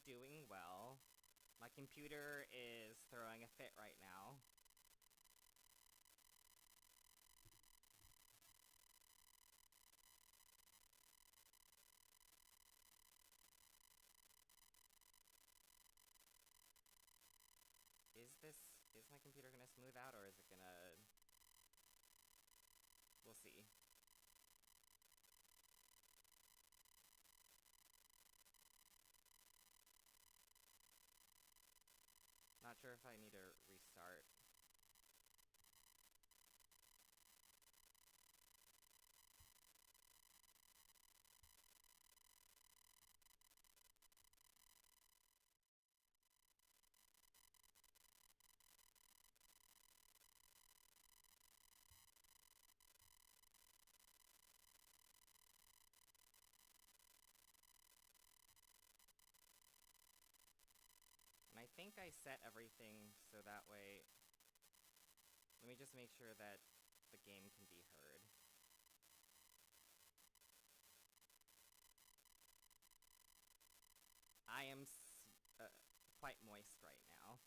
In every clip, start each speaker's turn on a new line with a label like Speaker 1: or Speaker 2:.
Speaker 1: doing well. My computer is throwing a fit right now. Is my computer gonna smooth out, or is it gonna... We'll see. Not sure if I need to restart. And I think I set everything so that way... Let me just make sure that the game can be heard. I am quite moist right now.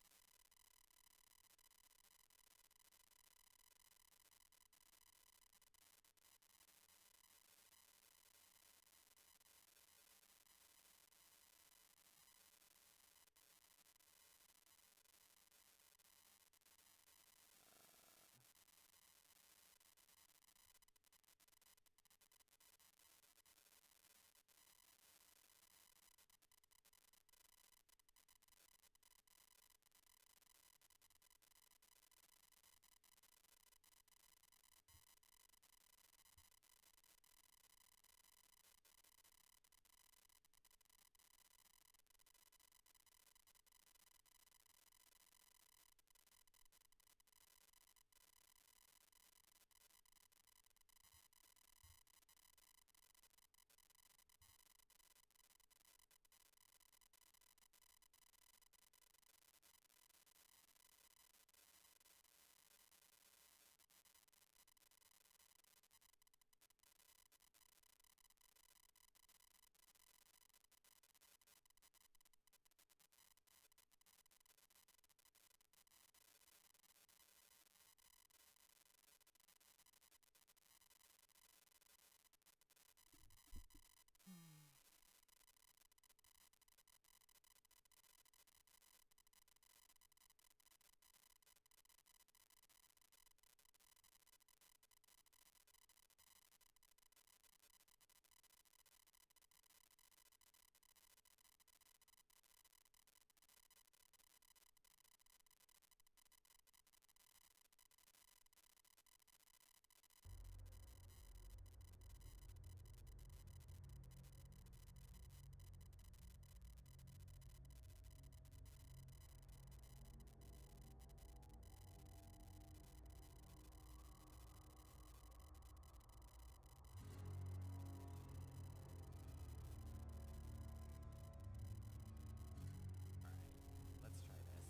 Speaker 1: Let's try this.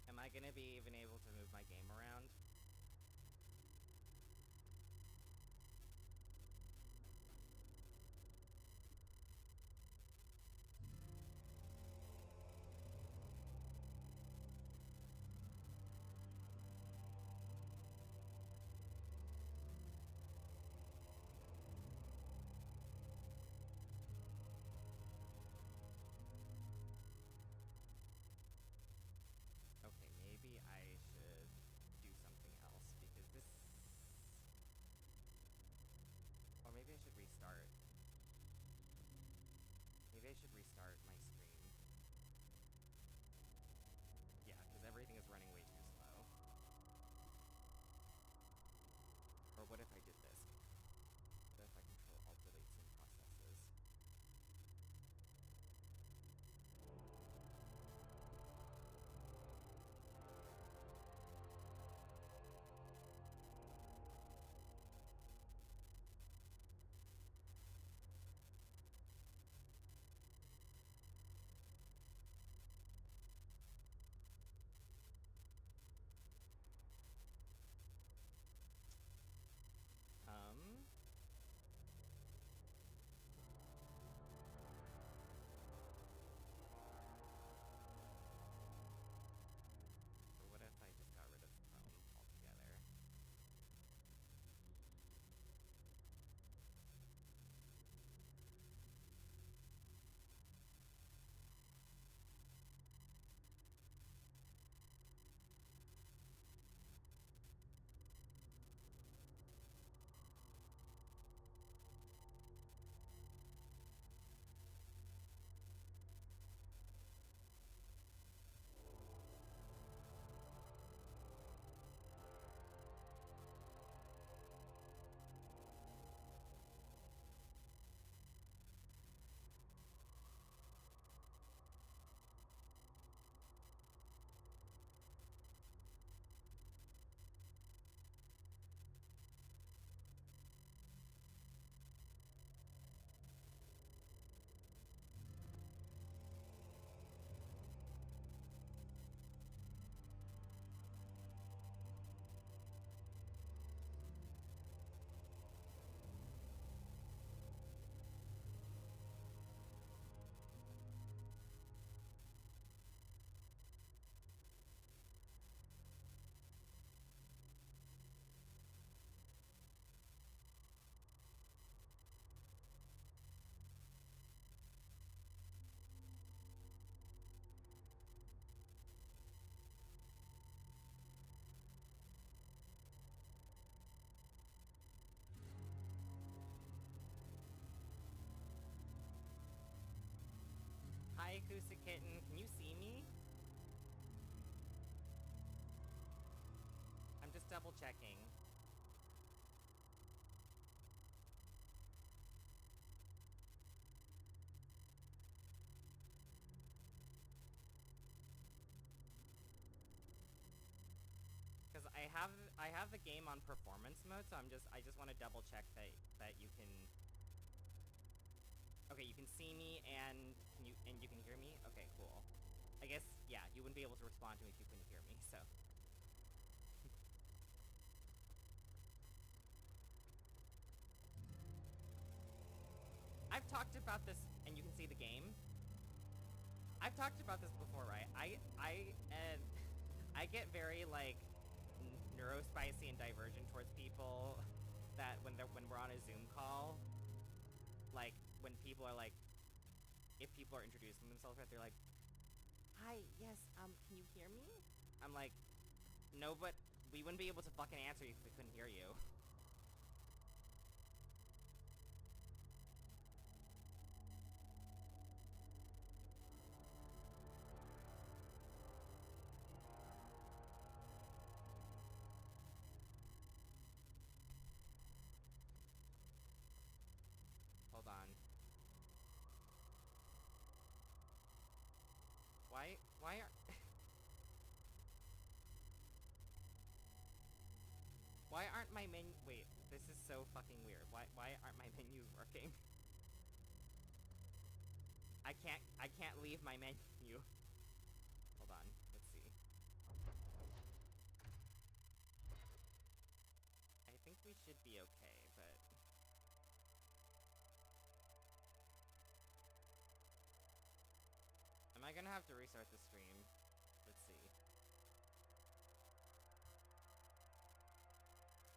Speaker 1: Am I gonna be even able to move my game around? Okay, maybe I should do something else, because this... Or maybe I should restart. Maybe I should restart my stream. Yeah, because everything is running way too slow. Or what if I did this? What if I Control-Alt-Delete some processes? Acoustic Kitten. Can you see me? I'm just double checking. Because I have the game on performance mode, so I just want to double check that you can. Okay, you can see me and you can hear me. Okay, cool. I guess yeah, you wouldn't be able to respond to me if you couldn't hear me. So. I've talked about this, and you can see the game. I've talked about this before, right? I get very like neurospicy and divergent towards people that when we're on a Zoom call, like when people are like, if people are introducing themselves, right, they're like, "Hi, yes, can you hear me?" I'm like, "No, but we wouldn't be able to fucking answer you if we couldn't hear you." Hold on. Why are why aren't my wait, this is so fucking weird. Why aren't my menus working? I can't leave my menu. Hold on, let's see. I think we should be okay, but am I gonna have to restart the stream? Let's see.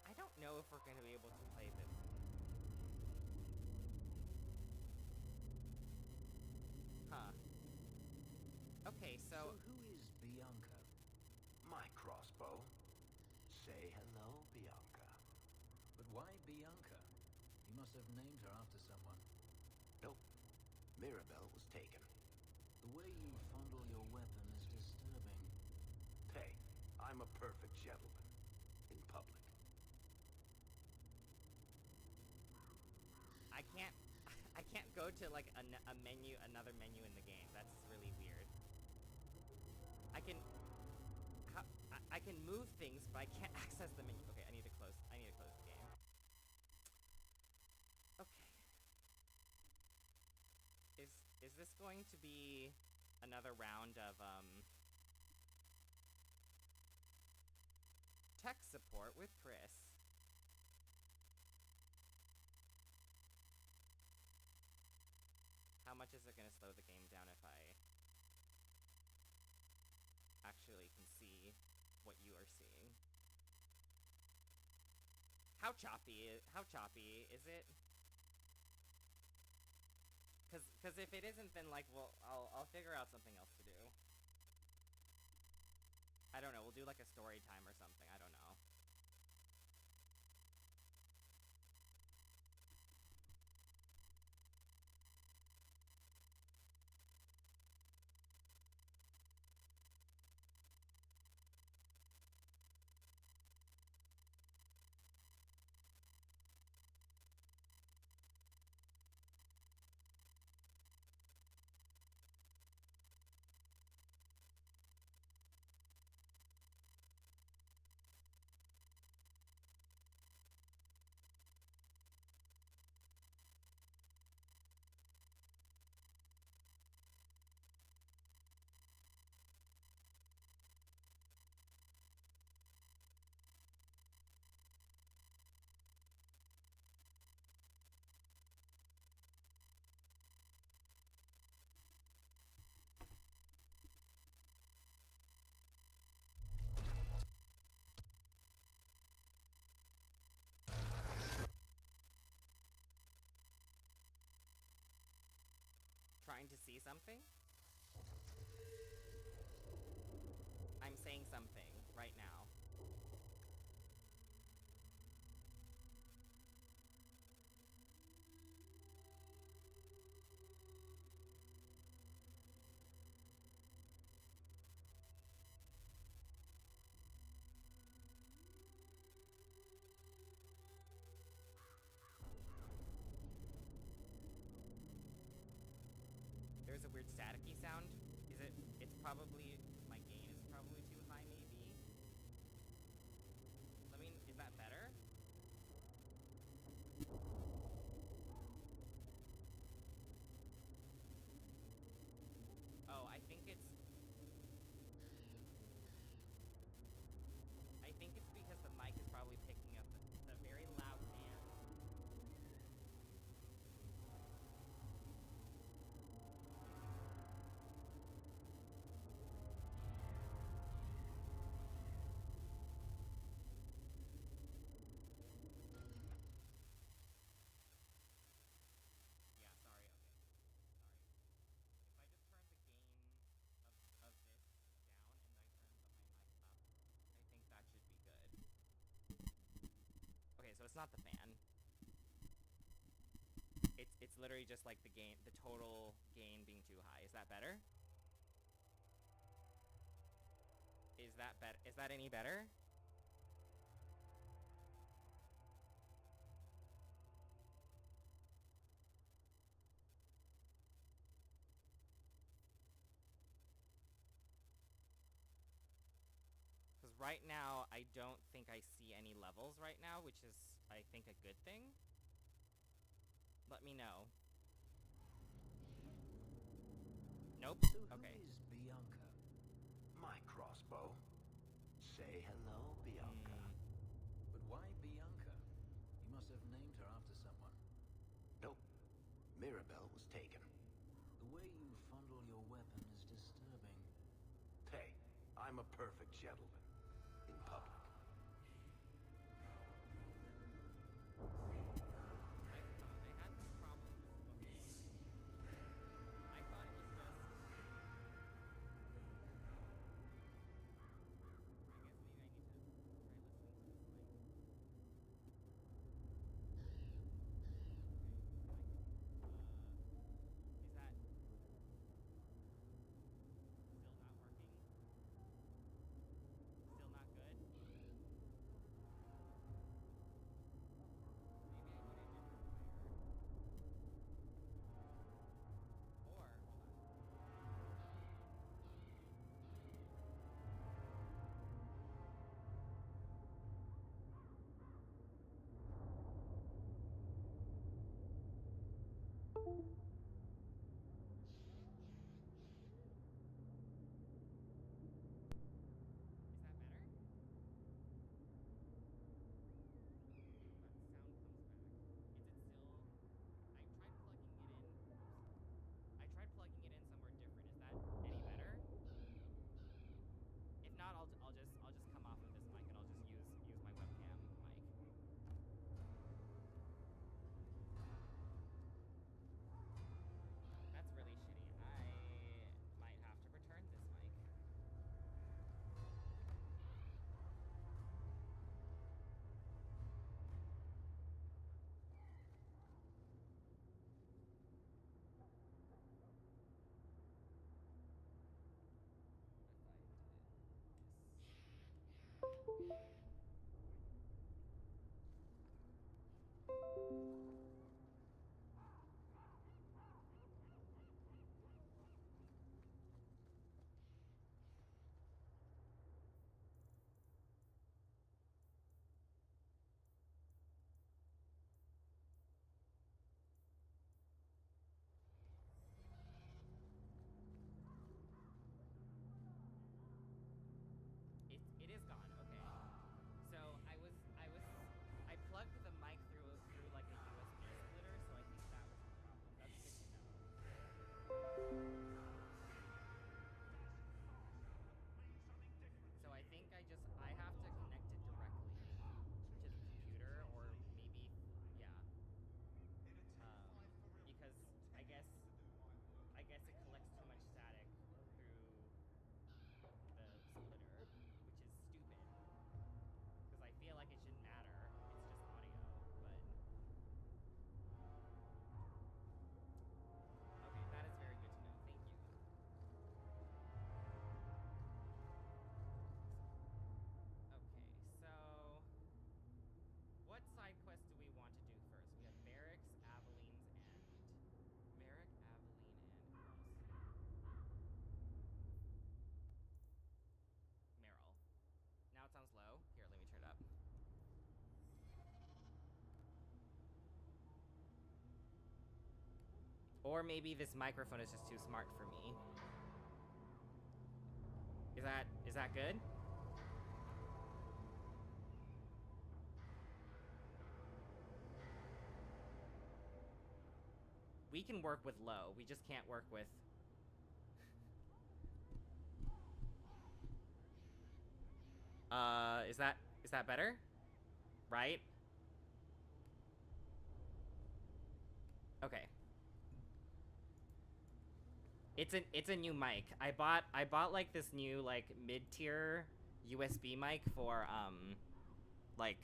Speaker 1: I don't know if we're gonna be able to play this. Huh. Okay,
Speaker 2: So who is Bianca?
Speaker 3: My crossbow. Say hello, Bianca.
Speaker 2: But why Bianca? You must have named her after someone.
Speaker 3: Nope. Mirabelle was taken.
Speaker 2: The way you fondle your weapon is disturbing.
Speaker 3: Hey, I'm a perfect gentleman. In public.
Speaker 1: I can't go to like a menu, another menu in the game. That's really weird. I can move things, but I can't access the menu. Okay, I need to close the game. Okay. Is this going to be another round of tech support with Chris? How much is it going to slow the game down if I actually can see what you are seeing? How choppy is it? Cause if it isn't, then like, well, I'll figure out something else to do. I don't know, we'll do like a story time or something, I don't know. Trying to see something? I'm saying something right now. staticky sound? Is it? It's probably, my gain is probably too high, maybe? Let me, is that better? Oh, I think it's because the mic is probably picking up the very loud fan. Yeah, sorry, okay. Sorry. If I just turn the gain of this down and I turn my mic up, I think that should be good. Okay, so it's not the fan. It's literally just like the gain, the total gain being too high. Is that better? Is that better? Is that any better? Because right now, I don't think I see any levels right now, which is, I think, a good thing. Let me know. Nope.
Speaker 3: So
Speaker 1: Okay.
Speaker 3: who is Bianca? My crossbow. Say hello, Bianca.
Speaker 2: But why Bianca? You must have named her after someone.
Speaker 3: Nope. Mirabelle was taken.
Speaker 2: The way you fondle your weapon is disturbing.
Speaker 3: Hey, I'm a perfect gentleman. In public.
Speaker 1: I had this problem before. I thought it was just... I guess maybe I need to try listening to this mic. Is that still not working? Still not good? Maybe I need a different wire. Or, hold on. Is that better? But the sound comes back. Is it still... I tried plugging it in. I tried plugging it in somewhere different. Is that any better? If not, I'll just come off of this mic and I'll just use my webcam mic. That's really shitty. I might have to return this mic. It is gone. Okay. Or maybe this microphone is just too smart for me. Is that good? We can work with low. We just can't work with... is that better? Right? Okay. It's a new mic. I bought like this new like mid-tier USB mic for like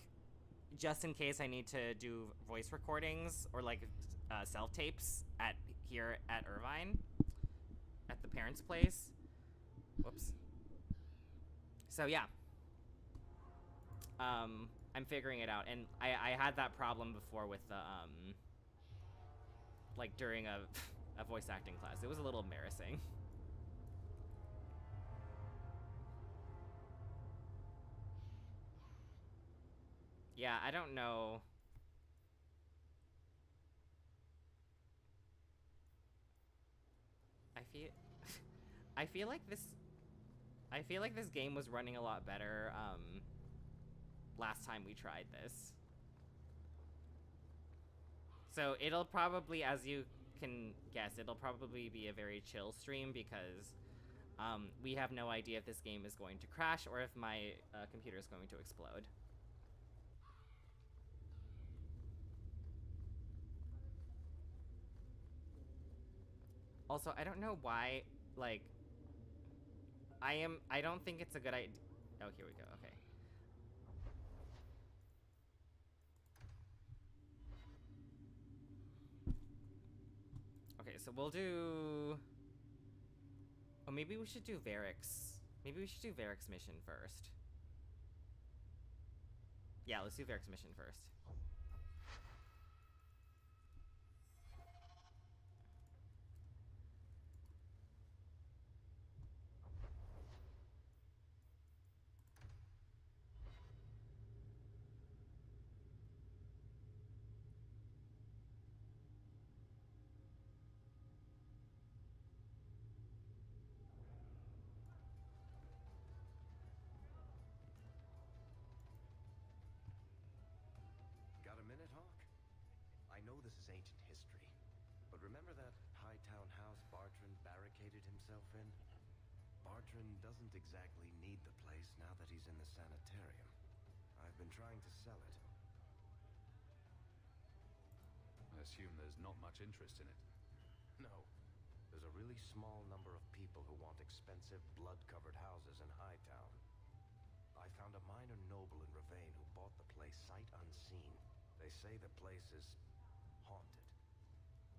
Speaker 1: just in case I need to do voice recordings or like self-tapes here at Irvine at the parents' place. Whoops. So yeah. I'm figuring it out, and I had that problem before with the like during a voice acting class. It was a little embarrassing. Yeah, I don't know. I feel like this game was running a lot better last time we tried this. So it'll probably, as you can guess, it'll probably be a very chill stream because we have no idea if this game is going to crash or if my computer is going to explode. Also, I don't know why, like, I don't think it's a good idea. Oh, here we go, okay. Okay, so we'll do... Oh, maybe we should do Varric's. Maybe we should do Varric's mission first. Yeah, let's do Varric's mission first.
Speaker 3: Got a minute, Hawk? I know this is ancient history, but remember that Hightown house Bartrand barricaded himself in? Bartrand doesn't exactly need the place now that he's in the sanitarium. I've been trying to sell it.
Speaker 2: I assume there's not much interest in it.
Speaker 3: No. There's a really small number of people who want expensive, blood-covered houses in Hightown. I found a minor noble in Ravane who bought the place sight unseen. They say the place is haunted.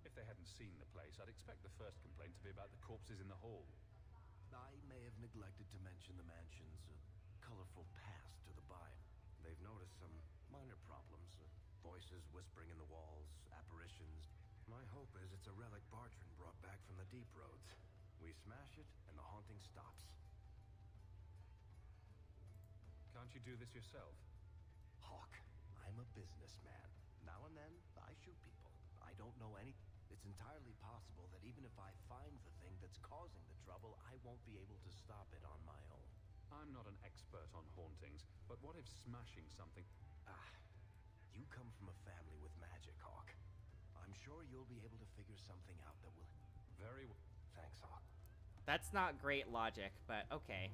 Speaker 2: If they hadn't seen the place, I'd expect the first complaint to be about the corpses in the hall.
Speaker 3: I may have neglected to mention the mansion's colorful past to the buyer. They've noticed some minor problems. Voices whispering in the walls, apparitions. My hope is it's a relic Bartrand brought back from the Deep Roads. We smash it, and the haunting stops.
Speaker 2: Can't you do this yourself?
Speaker 3: Hawk, I'm a businessman. Now and then, I shoot people. I don't know any... It's entirely possible that even if I find the thing that's causing the trouble, I won't be able to stop it on my own.
Speaker 2: I'm not an expert on hauntings, but what if smashing something...
Speaker 3: You come from a family with magic, Hawk. I'm sure you'll be able to figure something out that will...
Speaker 2: Very well.
Speaker 3: Thanks, Hawk.
Speaker 1: That's not great logic, but okay.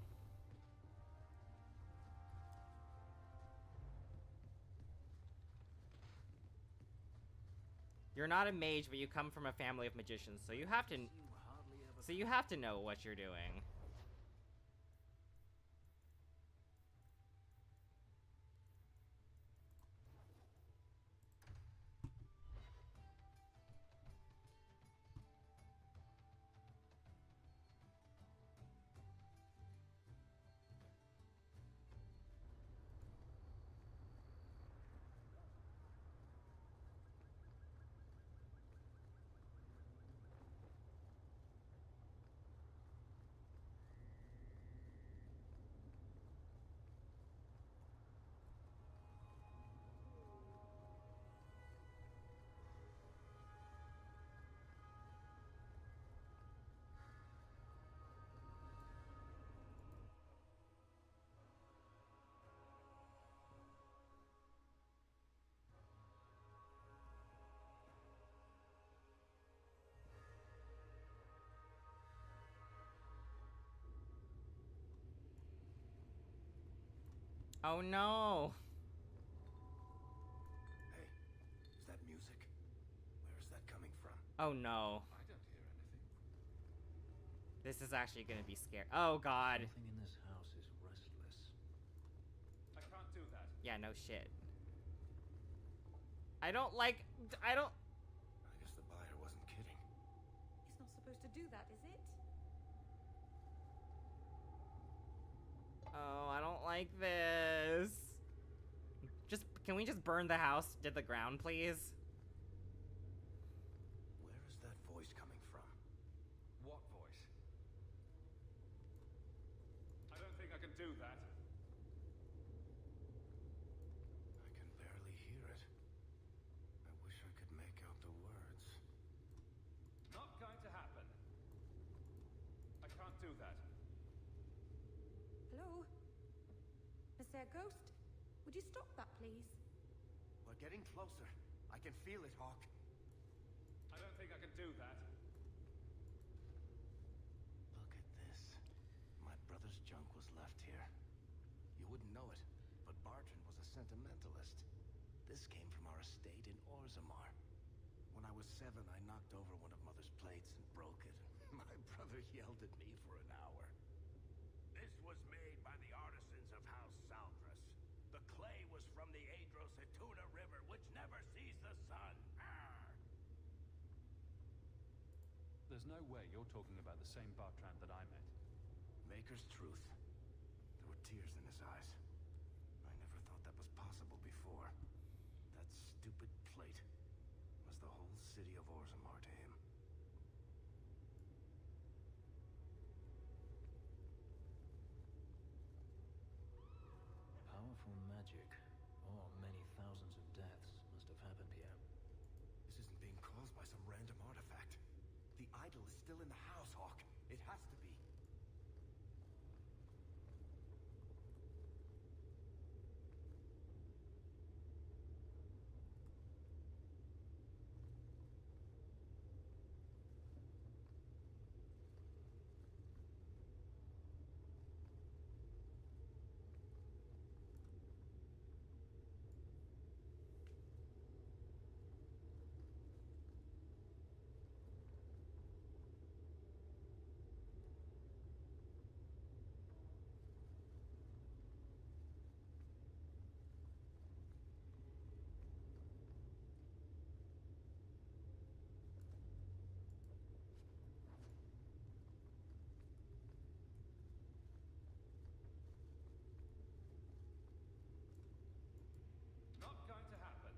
Speaker 1: You're not a mage, but you come from a family of magicians, so you have to know what you're doing. Oh no!
Speaker 3: Hey, is that music? Where is that coming from?
Speaker 1: Oh no.
Speaker 2: I don't hear anything.
Speaker 1: This is actually gonna be scary. Oh god.
Speaker 2: Something in this house is restless.
Speaker 4: I can't do that.
Speaker 1: Yeah, no shit. I don't like... I don't...
Speaker 3: I guess the buyer wasn't kidding.
Speaker 5: It's not supposed to do that, is it?
Speaker 1: Oh, I don't like this. Just... Can we just burn the house to the ground, please?
Speaker 3: Where is that voice coming from?
Speaker 4: What voice? I don't think I can do that.
Speaker 3: I can barely hear it. I wish I could make out the words.
Speaker 4: Not going to happen. I can't do that.
Speaker 5: Hello? Monsieur Ghost? Would you stop that, please?
Speaker 3: We're getting closer. I can feel it, Hawk.
Speaker 4: I don't think I can do that.
Speaker 3: Look at this. My brother's junk was left here. You wouldn't know it, but Bartrand was a sentimentalist. This came from our estate in Orzammar. When I was 7, I knocked over one of Mother's plates and broke it. My brother yelled at me for an hour. This was made by the artisans of House Saldras. The clay was from the Adro-Setuna River, which never sees the sun. Arr!
Speaker 4: There's no way you're talking about the same Bartrand that I met.
Speaker 3: Maker's truth. There were tears in his eyes. I never thought that was possible before. That stupid plate was the whole city of Orzammar to him.
Speaker 2: Powerful magic, or many thousands of deaths, must have happened here.
Speaker 3: This isn't being caused by some random artifact. The idol is still in the house, Hawk. It has to be.
Speaker 4: Not going to happen.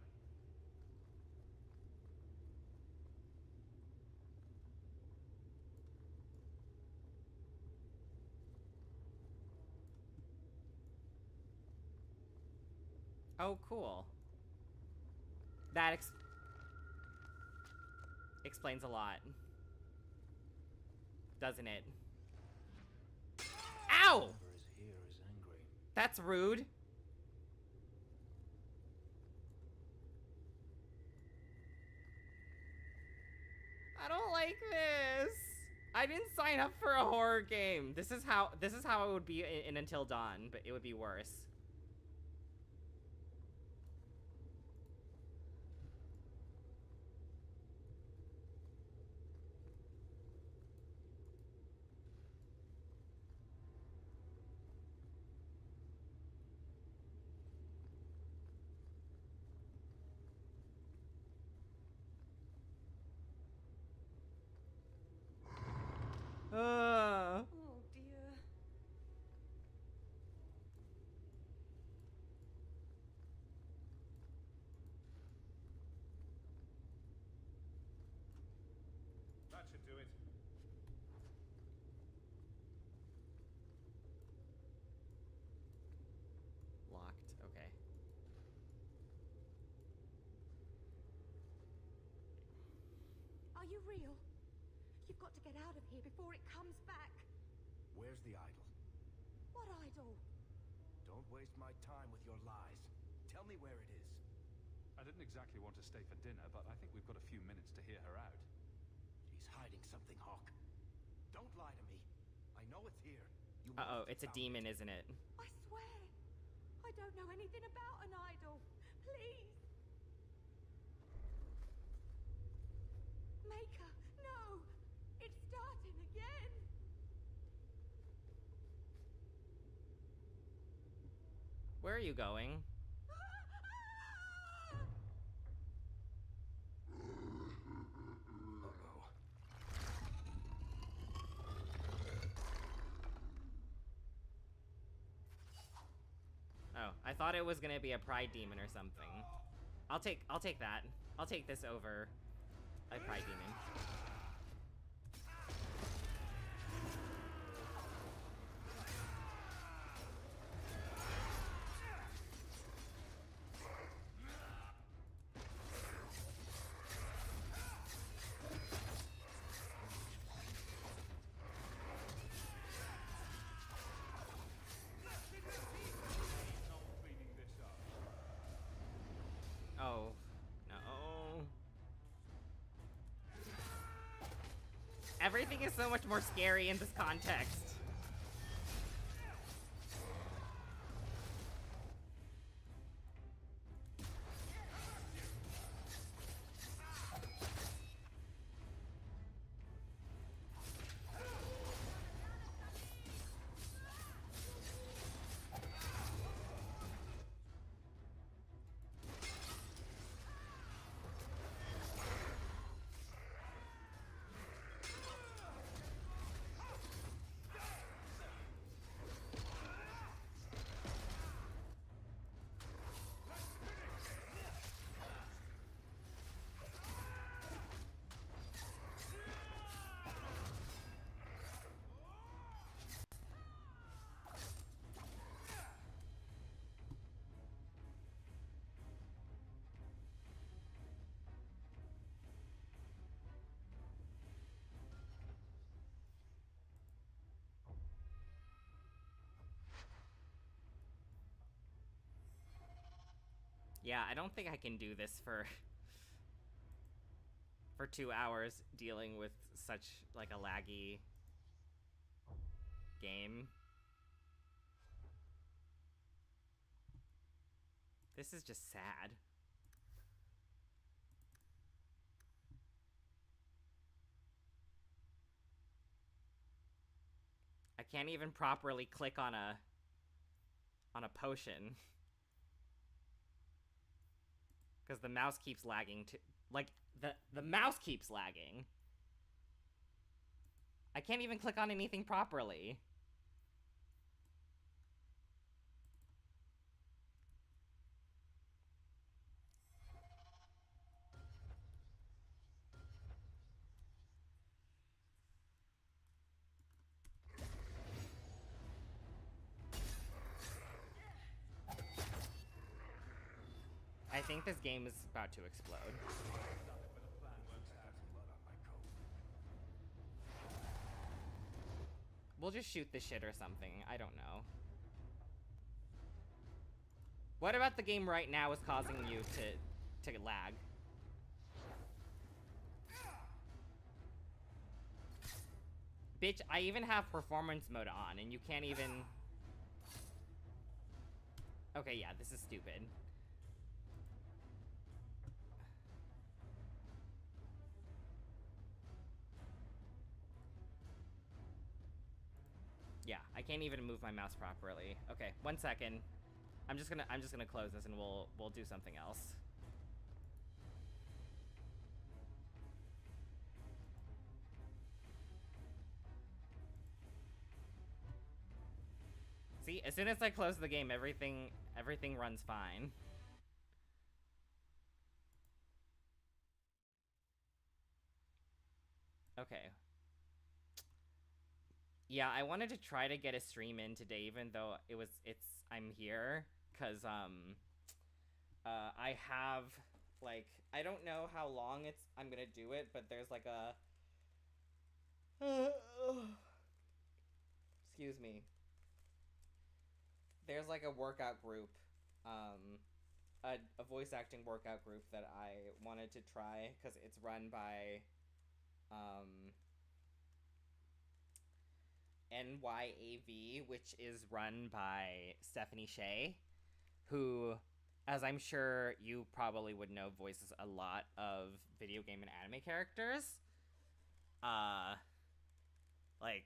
Speaker 1: Oh, cool. That explains a lot. Doesn't it? Ow!
Speaker 2: Whoever is here is angry.
Speaker 1: That's rude. I don't like this. I didn't sign up for a horror game. This is how it would be in Until Dawn, but it would be worse.
Speaker 5: Oh dear.
Speaker 4: That should do it.
Speaker 1: Locked. Okay.
Speaker 5: Are you real? You've got to get out of here before it comes back.
Speaker 3: Where's the idol?
Speaker 5: What idol?
Speaker 3: Don't waste my time with your lies. Tell me where it is.
Speaker 4: I didn't exactly want to stay for dinner, but I think we've got a few minutes to hear her out.
Speaker 3: She's hiding something, Hawk. Don't lie to me. I know it's here. You
Speaker 1: Uh-oh,
Speaker 3: must have
Speaker 1: it's a
Speaker 3: found
Speaker 1: demon,
Speaker 3: it.
Speaker 1: isn't it?
Speaker 5: I swear. I don't know anything about an idol. Please. Maker, no! It's starting again!
Speaker 1: Where are you going? Oh, I thought it was gonna be a pride demon or something. I'll take that. I'll take this over a pride demon. Oh, no. Everything is so much more scary in this context. Yeah, I don't think I can do this for 2 hours dealing with such like a laggy game. This is just sad. I can't even properly click on a potion. Because the mouse keeps lagging too. Like, the mouse keeps lagging. I can't even click on anything properly. I think this game is about to explode. We'll just shoot the shit or something. I don't know. What about the game right now is causing you to lag? Bitch, I even have performance mode on and you can't even... Okay, yeah, this is stupid. Yeah, I can't even move my mouse properly. Okay, 1 second. I'm just gonna close this and we'll do something else. See, as soon as I close the game, everything runs fine. Okay. Yeah, I wanted to try to get a stream in today, even though I'm here, cause I have like I don't know how long I'm gonna do it, but there's like a excuse me. There's like a workout group, a voice acting workout group that I wanted to try because it's run by NYAV, which is run by Stephanie Sheh. who, as I'm sure you probably would know, voices a lot of video game and anime characters. Like,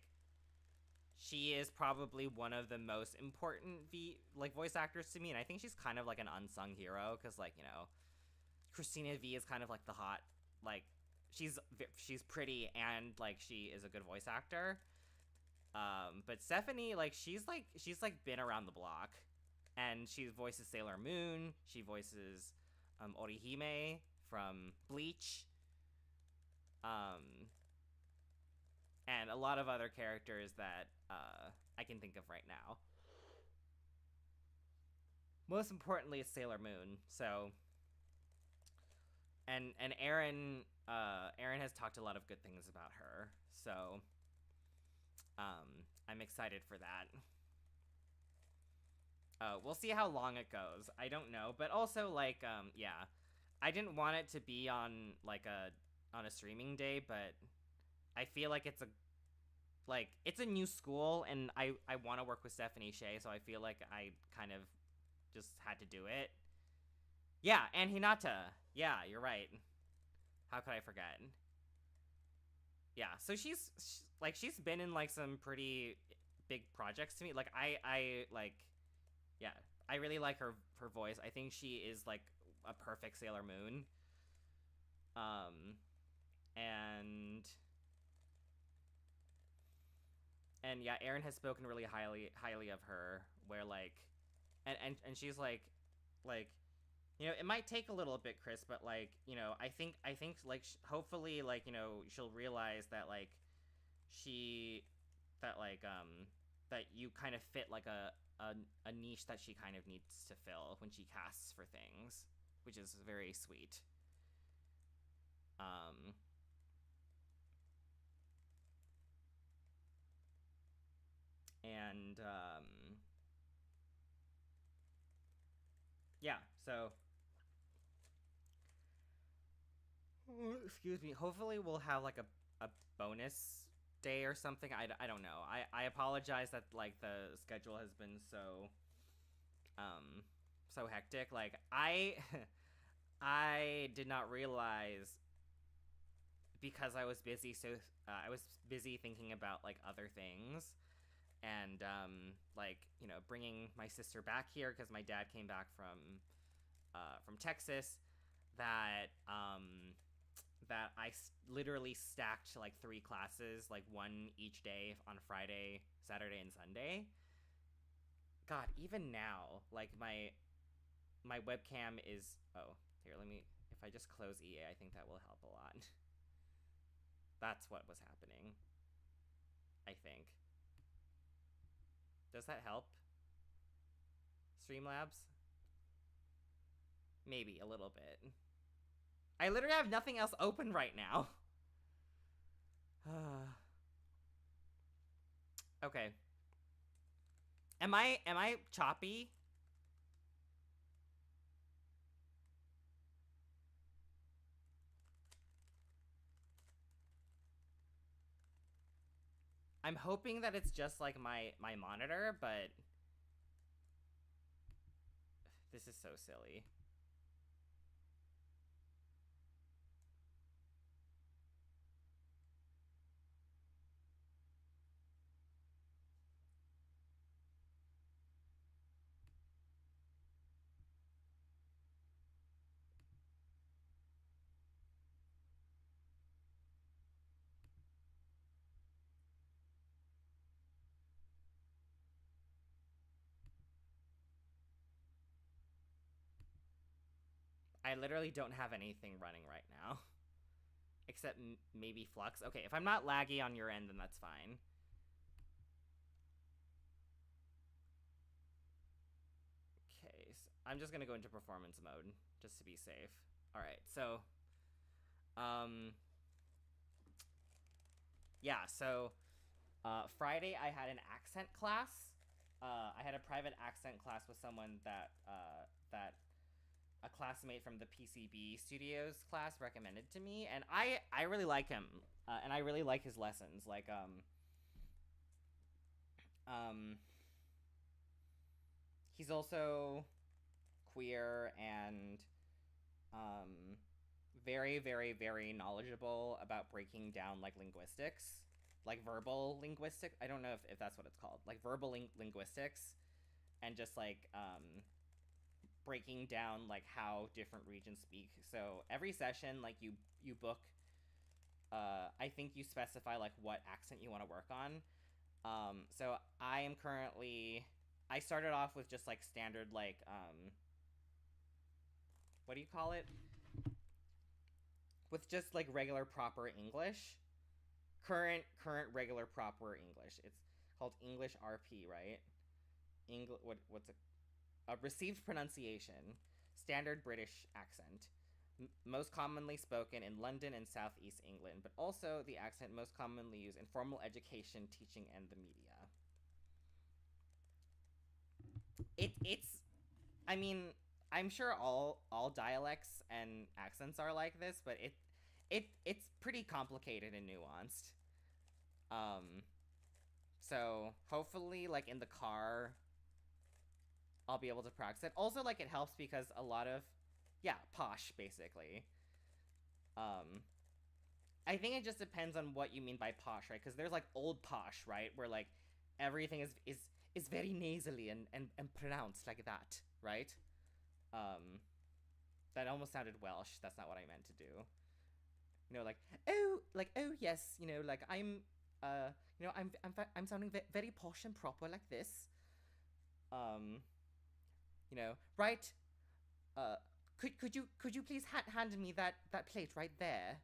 Speaker 1: she is probably one of the most important voice actors to me, and I think she's kind of like an unsung hero, because, like, you know, Christina V is kind of like the hot, like, she's pretty and, like, she is a good voice actor. But Stephanie, like, she's been around the block, and she voices Sailor Moon. She voices Orihime from Bleach, and a lot of other characters that I can think of right now. Most importantly, it's Sailor Moon. So, and Aaron has talked a lot of good things about her. So, I'm excited for that. We'll see how long it goes. I don't know, but also, like, yeah, I didn't want it to be on like on a streaming day, but I feel like it's a new school, and I want to work with Stephanie Sheh, so I feel like I kind of just had to do it. Yeah, and Hinata. Yeah, you're right. How could I forget? Yeah, so she's been in like some pretty big projects to me. Like I like, yeah, I really like her voice. I think she is like a perfect Sailor Moon. And yeah, Aaron has spoken really highly of her, where like, and she's like, you know, it might take a little bit, Chris, but like, you know, I think like hopefully, like, you know, she'll realize that like that you kind of fit like a niche that she kind of needs to fill when she casts for things, which is very sweet. And yeah, so excuse me, hopefully we'll have like a bonus day or something. I don't know. I apologize that like the schedule has been so so hectic. Like I did not realize, because I was busy, so I was busy thinking about like other things, and like, you know, bringing my sister back here because my dad came back from Texas, that that I literally stacked like 3 classes, like one each day on Friday, Saturday, and Sunday. God, even now, like my webcam is, oh, here, let me, if I just close EA, I think that will help a lot. That's what was happening, I think. Does that help? Streamlabs? Maybe a little bit. I literally have nothing else open right now. Okay. Am I choppy? I'm hoping that it's just like my monitor, but this is so silly. I literally don't have anything running right now. Except maybe Flux. Okay, if I'm not laggy on your end, then that's fine. Okay, so I'm just gonna go into performance mode, just to be safe. Alright, so... yeah, so... Friday I had an accent class. I had a private accent class with someone that a classmate from the PCB Studios class recommended to me, and I really like him, and I really like his lessons. Like, he's also, queer and very, very, very knowledgeable about breaking down like linguistics, like verbal linguistics. I don't know if that's what it's called, like verbal linguistics, and just like breaking down like how different regions speak. So every session, like you book, I think you specify like what accent you want to work on. So I am currently, I started off with just like standard like what do you call it? With just like regular proper English. Current regular proper English. It's called English RP, right? What's a received pronunciation, standard British accent, most commonly spoken in London and Southeast England, but also the accent most commonly used in formal education, teaching, and the media. It's I mean, I'm sure all dialects and accents are like this, but it's pretty complicated and nuanced. So hopefully, like in the car, I'll be able to practice it. Also, like it helps because a lot of, yeah, posh basically. I think it just depends on what you mean by posh, right? Because there's like old posh, right, where like everything is very nasally and pronounced like that, right? That almost sounded Welsh. That's not what I meant to do. You know, like oh yes, you know, like I'm you know, I'm sounding very posh and proper like this. You know, right? Could you please hand me that plate right there?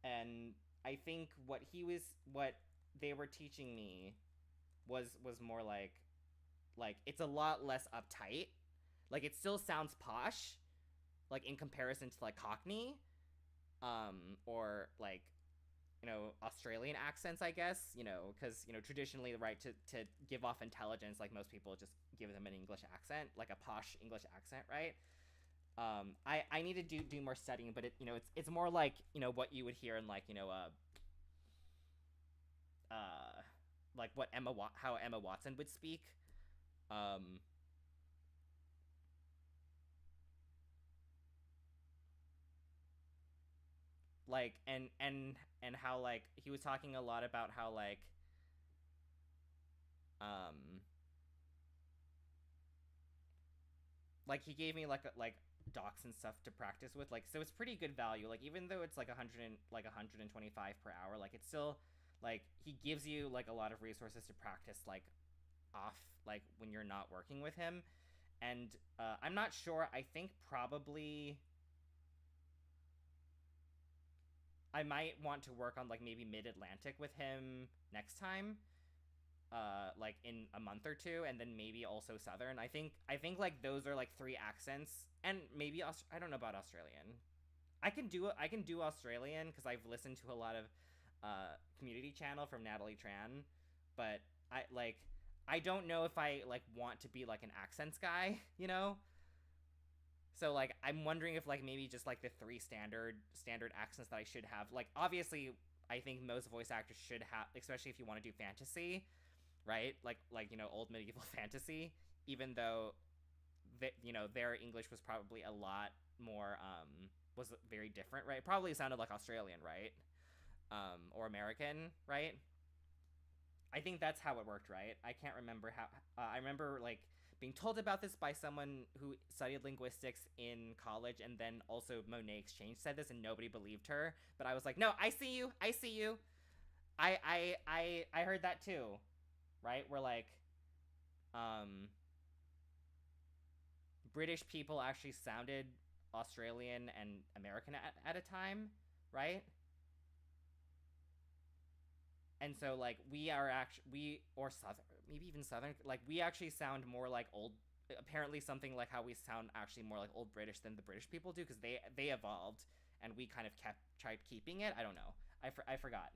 Speaker 1: And I think what they were teaching me was more like it's a lot less uptight. Like it still sounds posh, like in comparison to like Cockney, or like, you know, Australian accents, I guess, you know, because, you know, traditionally, right, to give off intelligence, like most people just give them an English accent, like a posh English accent, right? I need to do more studying, but it, you know, it's more like, you know, what you would hear in like, you know, like what how Emma Watson would speak. Like and how like he was talking a lot about how like he gave me like docs and stuff to practice with, like, so it's pretty good value. Like even though it's like 125 per hour, like it's still like he gives you like a lot of resources to practice like off, like when you're not working with him. And I'm not sure, I think probably I might want to work on like maybe Mid-Atlantic with him next time, like in a month or two, and then maybe also Southern. I think like those are like 3 accents, and maybe I don't know about Australian. I can do Australian because I've listened to a lot of Community Channel from Natalie Tran, but I don't know if I like want to be like an accents guy, you know. So like I'm wondering if like maybe just like the 3 standard accents that I should have. Like obviously I think most voice actors should have, especially if you want to do fantasy, right? Like you know, old medieval fantasy, even though you know, their English was probably a lot more was very different, right? It probably sounded like Australian, right? Or American, right? I think that's how it worked, right? I can't remember how. I remember like being told about this by someone who studied linguistics in college, and then also Monet Exchange said this, and nobody believed her. But I was like, no, I see you. I heard that too, right? We're like, British people actually sounded Australian and American at a time, right? And so like or Southern, maybe even Southern, like we actually sound more like old, apparently something like how we sound actually more like old British than the British people do, because they evolved and we kind of tried keeping it. I don't know. I forgot.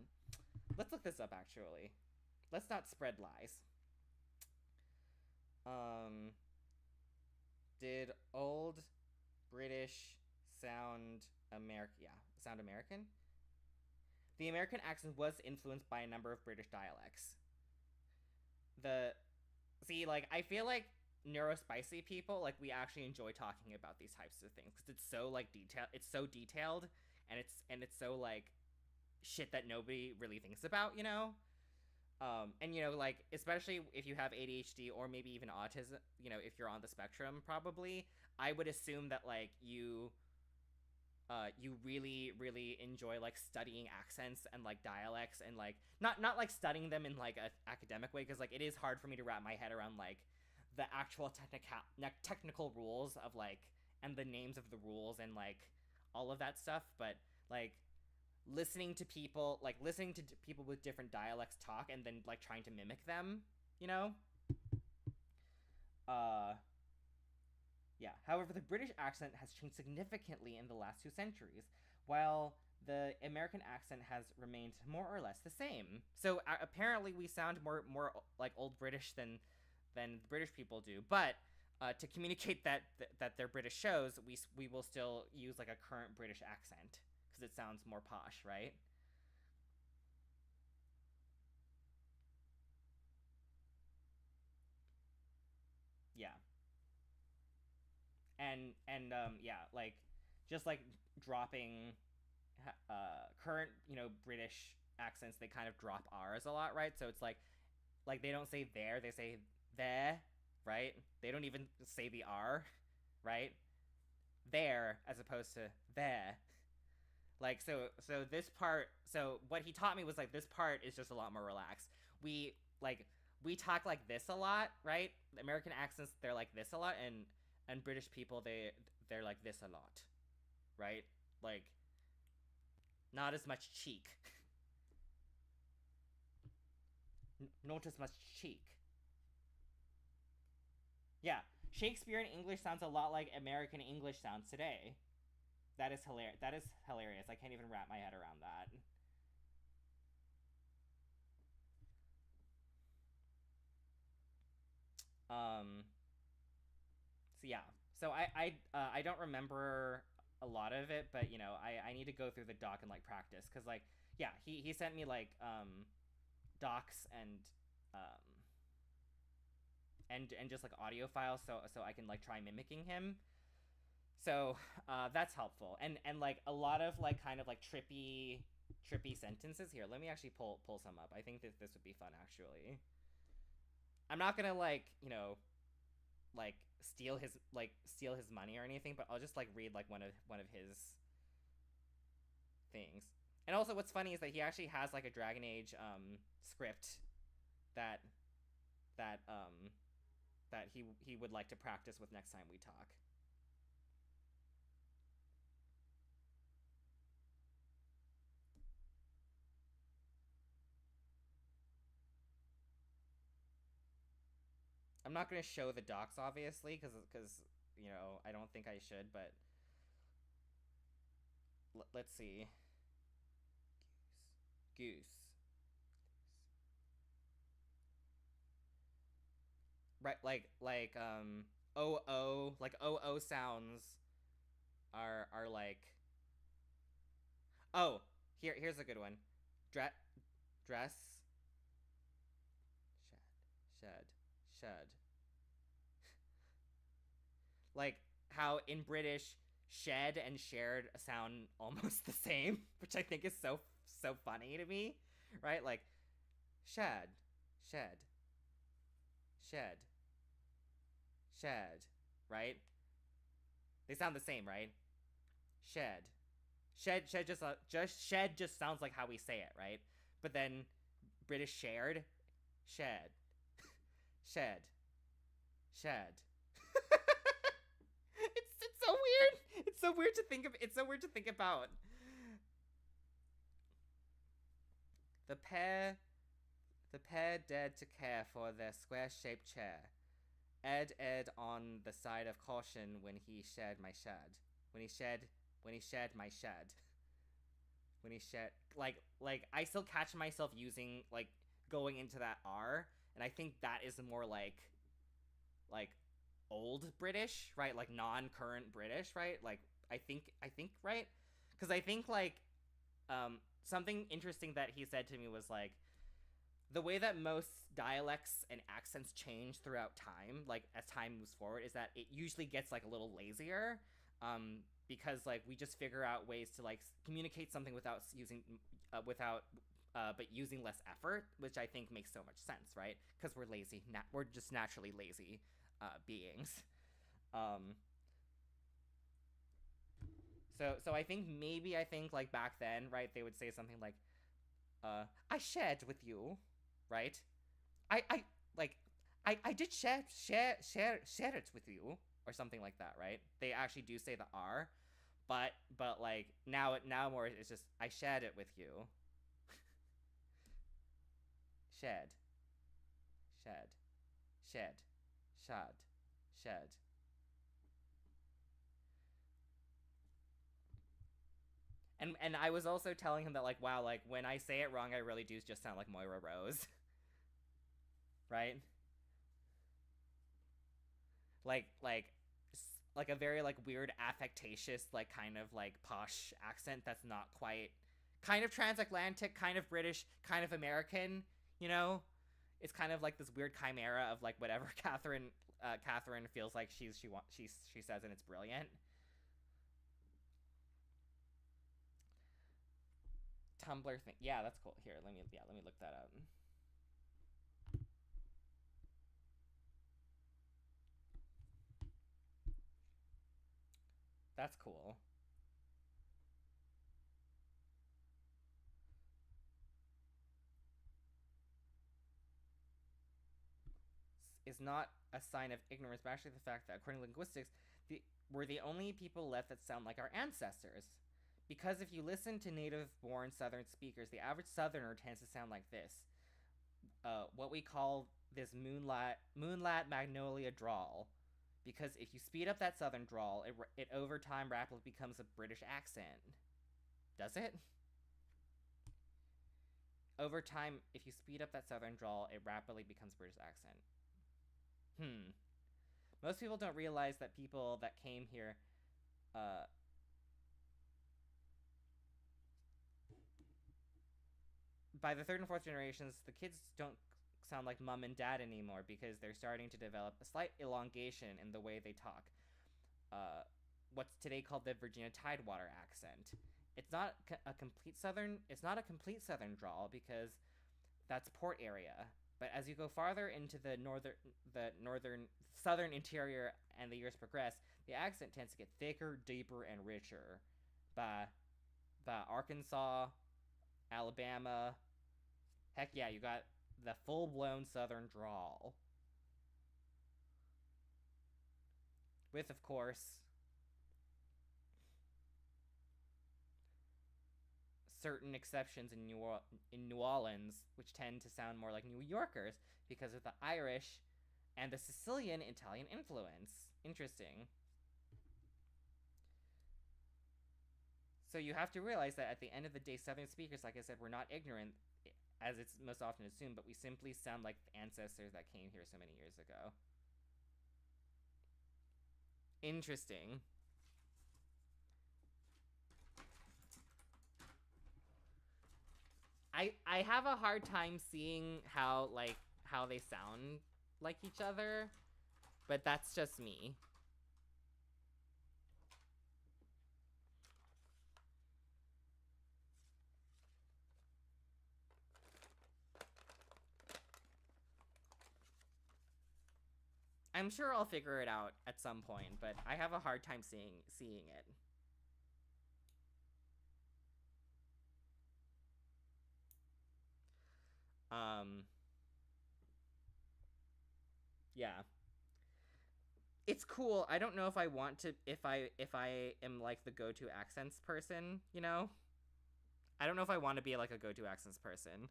Speaker 1: Let's look this up actually. Let's not spread lies. Did old British sound American? Yeah, sound American? The American accent was influenced by a number of British dialects. see, like, I feel like neurospicy people, like, we actually enjoy talking about these types of things because it's so like it's so detailed, and it's so like shit that nobody really thinks about, you know. And, you know, like, especially if you have ADHD or maybe even autism, you know, if you're on the spectrum, probably, I would assume that, like, you really, really enjoy, like, studying accents and, like, dialects and, like, not like, studying them in, like, an academic way, because, like, it is hard for me to wrap my head around, like, the actual technical rules of, like, and the names of the rules and, like, all of that stuff, but, like, listening to people with different dialects talk and then, like, trying to mimic them, you know? Yeah. However, the British accent has changed significantly in the last 2 centuries, while the American accent has remained more or less the same. So apparently we sound more like Old British than the British people do, but to communicate that they're British shows, we will still use, like, a current British accent, because it sounds more posh, right? Yeah. And yeah, like, just, like, dropping current, you know, British accents, they kind of drop R's a lot, right? So it's like they don't say there, they say there, right? They don't even say the R, right? There, as opposed to there. Like, so this part, so what he taught me was, like, this part is just a lot more relaxed. We talk like this a lot, right? American accents, they're like this a lot, and British people, they're like this a lot, right? Like, not as much cheek. Not as much cheek. Yeah, Shakespearean English sounds a lot like American English sounds today. That is hilarious. That is hilarious. I can't even wrap my head around that. So yeah. So I don't remember a lot of it, but, you know, I need to go through the doc and, like, practice, because, like, yeah, he sent me, like, docs um and just, like, audio files, so I can, like, try mimicking him. So that's helpful, and like, a lot of, like, kind of, like, trippy sentences here. Let me actually pull some up. I think that this would be fun, actually. I'm not gonna, like, you know, like, steal his money or anything, but I'll just, like, read, like, one of his things. And also, what's funny is that he actually has, like, a Dragon Age script that he would like to practice with next time we talk. I'm not gonna show the docs, obviously, because you know, I don't think I should, but let's see. Goose. Right, like OO sounds are like, oh, here's a good one. Dress, shed. Like, how in British, shed and shared sound almost the same, which I think is so funny to me, right? Like, shed, right? They sound the same, right? Shed just sounds like how we say it, right? But then British shared, shed. It's so weird. It's so weird to think of. It's so weird to think about. The pair dared to care for their square-shaped chair. Ed on the side of caution when he shared my shed. When he shared my shed. When he shared, like I still catch myself using, like, going into that R, and I think that is more like old British, right? Like, non-current British, right? Like, I think right? Because I think, like, something interesting that he said to me was, like, the way that most dialects and accents change throughout time, like as time moves forward, is that it usually gets like a little lazier, because like we just figure out ways to like communicate something without using but using less effort, which I think makes so much sense, right? Because we're lazy. We're just naturally lazy beings. So I think like back then, right, they would say something like, I shared with you, right? I did share it with you, or something like that, right? They actually do say the R, but like now more it's just I shared it with you. Shed. And I was also telling him that like, wow, like when I say it wrong, I really do just sound like Moira Rose. Right? Like a very like weird affectatious like kind of like posh accent that's not quite, kind of transatlantic, kind of British, kind of American, you know? It's kind of like this weird chimera of like whatever Catherine feels like she says, and it's brilliant. Tumblr thing. Yeah, that's cool. Here, let me look that up. That's cool. Is not a sign of ignorance, but actually the fact that, according to linguistics, we're the only people left that sound like our ancestors. Because if you listen to native-born Southern speakers, the average Southerner tends to sound like this. What we call this moonlight magnolia drawl. Because if you speed up that Southern drawl, it over time rapidly becomes a British accent. Does it? Over time, if you speed up that Southern drawl, it rapidly becomes British accent. Most people don't realize that people that came here, by the third and fourth generations, the kids don't sound like mom and dad anymore because they're starting to develop a slight elongation in the way they talk. What's today called the Virginia Tidewater accent. It's not a complete Southern drawl because that's port area. But as you go farther into the southern interior and the years progress, the accent tends to get thicker, deeper, and richer. By Arkansas, Alabama, heck yeah, you got the full-blown Southern drawl. With, of course, certain exceptions in New Orleans, which tend to sound more like New Yorkers because of the Irish and the Sicilian Italian influence. Interesting. So you have to realize that at the end of the day, Southern speakers, like I said, we're not ignorant, as it's most often assumed, but we simply sound like the ancestors that came here so many years ago. Interesting. I have a hard time seeing how they sound like each other, but that's just me. I'm sure I'll figure it out at some point, but I have a hard time seeing it. Yeah. It's cool. I don't know if I want to, if I am like the go-to accents person, you know? I don't know if I want to be like a go-to accents person.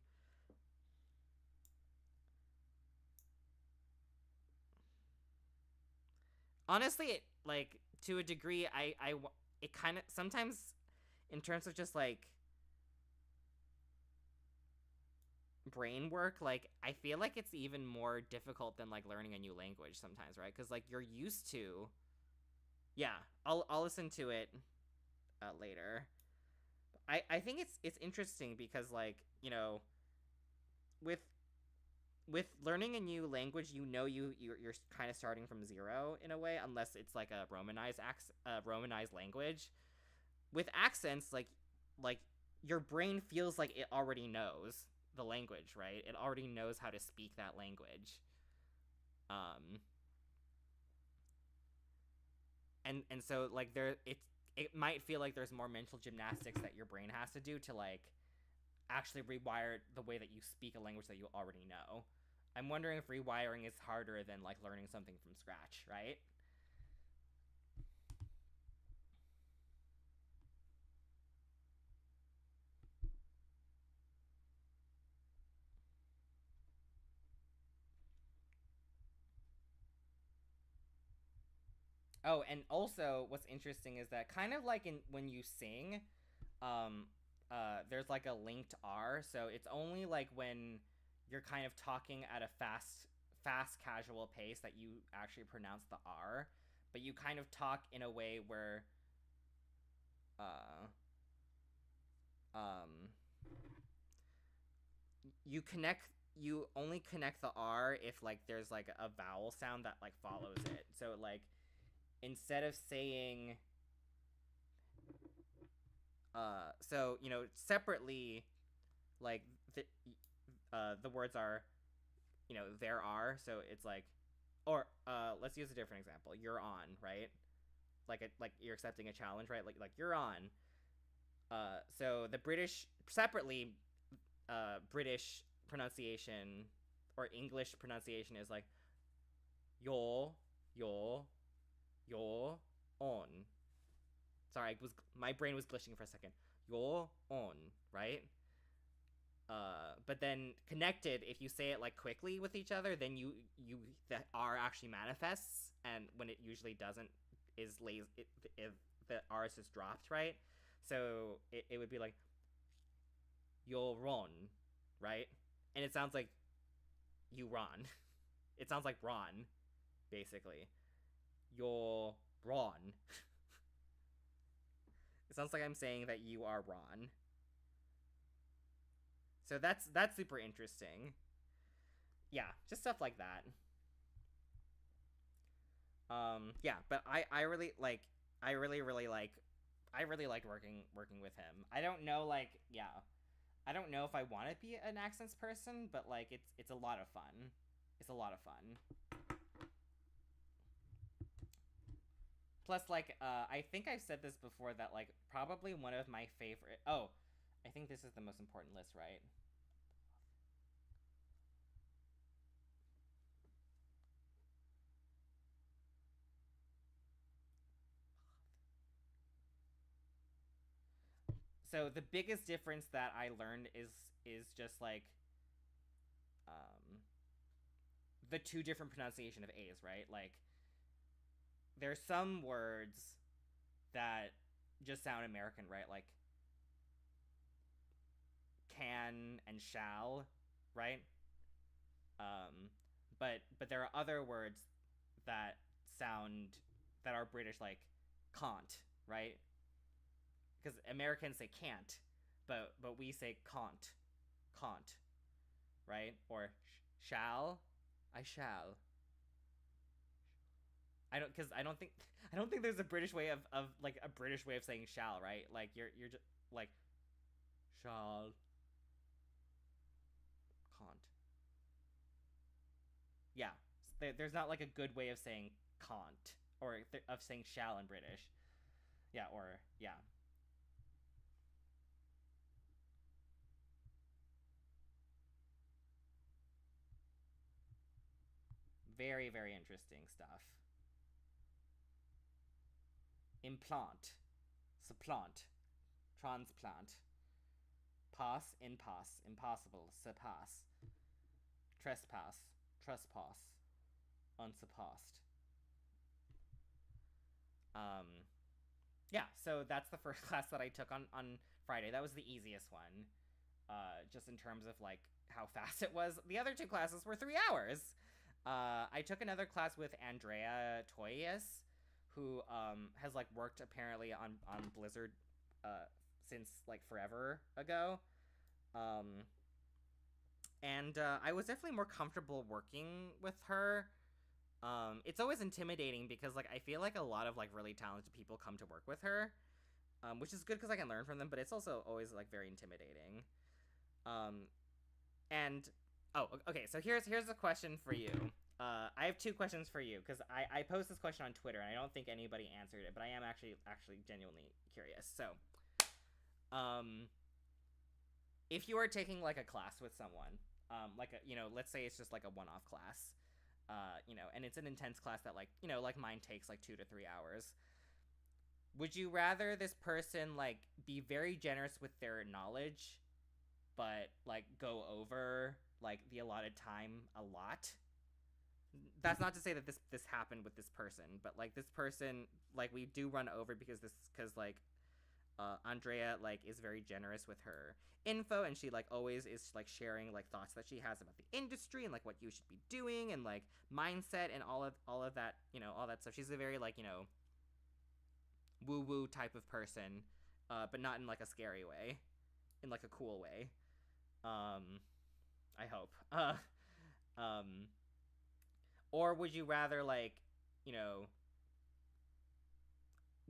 Speaker 1: Honestly, like, to a degree, it kind of, sometimes, in terms of just, like, brain work, like, I feel like it's even more difficult than, like, learning a new language sometimes, right? Because, like, you're used to... Yeah, I'll listen to it later. I think it's interesting because, like, you know, with with learning a new language, you're kind of starting from zero in a way, unless it's like a romanized language. With accents, like your brain feels like it already knows the language, right? It already knows how to speak that language. And so like it might feel like there's more mental gymnastics that your brain has to do to like actually rewire the way that you speak a language that you already know. I'm wondering if rewiring is harder than like learning something from scratch, right? Oh, and also what's interesting is that kind of like in when you sing, um, there's like a linked R, so it's only like when you're kind of talking at a fast casual pace that you actually pronounce the R, but you kind of talk in a way where, uh, um, you only connect the R if like there's like a vowel sound that like follows it. So like instead of saying so you know separately like the words are, you know, there are, so it's like, or let's use a different example. You're on, right? Like you're accepting a challenge, right? Like you're on. So the British separately, British pronunciation or English pronunciation is like you're you're on. Sorry, my brain was glitching for a second. You're on, right? But then connected, if you say it like quickly with each other, then you the R actually manifests, and when it usually doesn't, is lazy. If the R is just dropped, right? So it would be like you're Ron, right? And it sounds like you Ron. It sounds like Ron, basically. You're Ron. It sounds like I'm saying that you are Ron. So that's super interesting. Yeah, just stuff like that. Yeah, but I really like I really like I really liked working with him. I don't know, like, yeah, I don't know if I want to be an accents person, but like it's a lot of fun. It's a lot of fun. Plus, like, I think I've said this before that like probably one of my favorite. Oh, I think this is the most important list, right? So the biggest difference that I learned is just like um the two different pronunciation of A's, right? Like there's some words that just sound American, right? Like can and shall, right? But there are other words that sound that are British, like can't, right? Because Americans say can't, but we say can't, right? Or shall, I shall. I don't think there's a British way of like a British way of saying shall, right? Like you're just like shall, can't. Yeah, there's not like a good way of saying can't or of saying shall in British. Yeah, or yeah. Very, very interesting stuff. Implant, supplant, transplant, pass, impasse, impossible, surpass, trespass, trespass, unsurpassed. Um, yeah, so that's the first class that I took on Friday. That was the easiest one, just in terms of like how fast it was. The other two classes were 3 hours. I took another class with Andrea Toyes, who has like worked apparently on Blizzard since like forever ago. And I was definitely more comfortable working with her. It's always intimidating because like I feel like a lot of like really talented people come to work with her, which is good because I can learn from them, but it's also always like very intimidating. And oh, okay, so here's a question for you. I have two questions for you because I posed this question on Twitter and I don't think anybody answered it, but I am actually genuinely curious. So, if you are taking like a class with someone, like a, you know, let's say it's just like a one-off class, you know, and it's an intense class that like, you know, like mine takes like 2 to 3 hours. Would you rather this person like be very generous with their knowledge, but like go over like the allotted time a lot? That's not to say that this happened with this person, but like this person, like we do run over because like Andrea like is very generous with her info, and she like always is like sharing like thoughts that she has about the industry and like what you should be doing and like mindset and all of that, you know, all that stuff. She's a very like, you know, woo woo type of person, but not in like a scary way, in like a cool way. I hope. Or would you rather like, you know,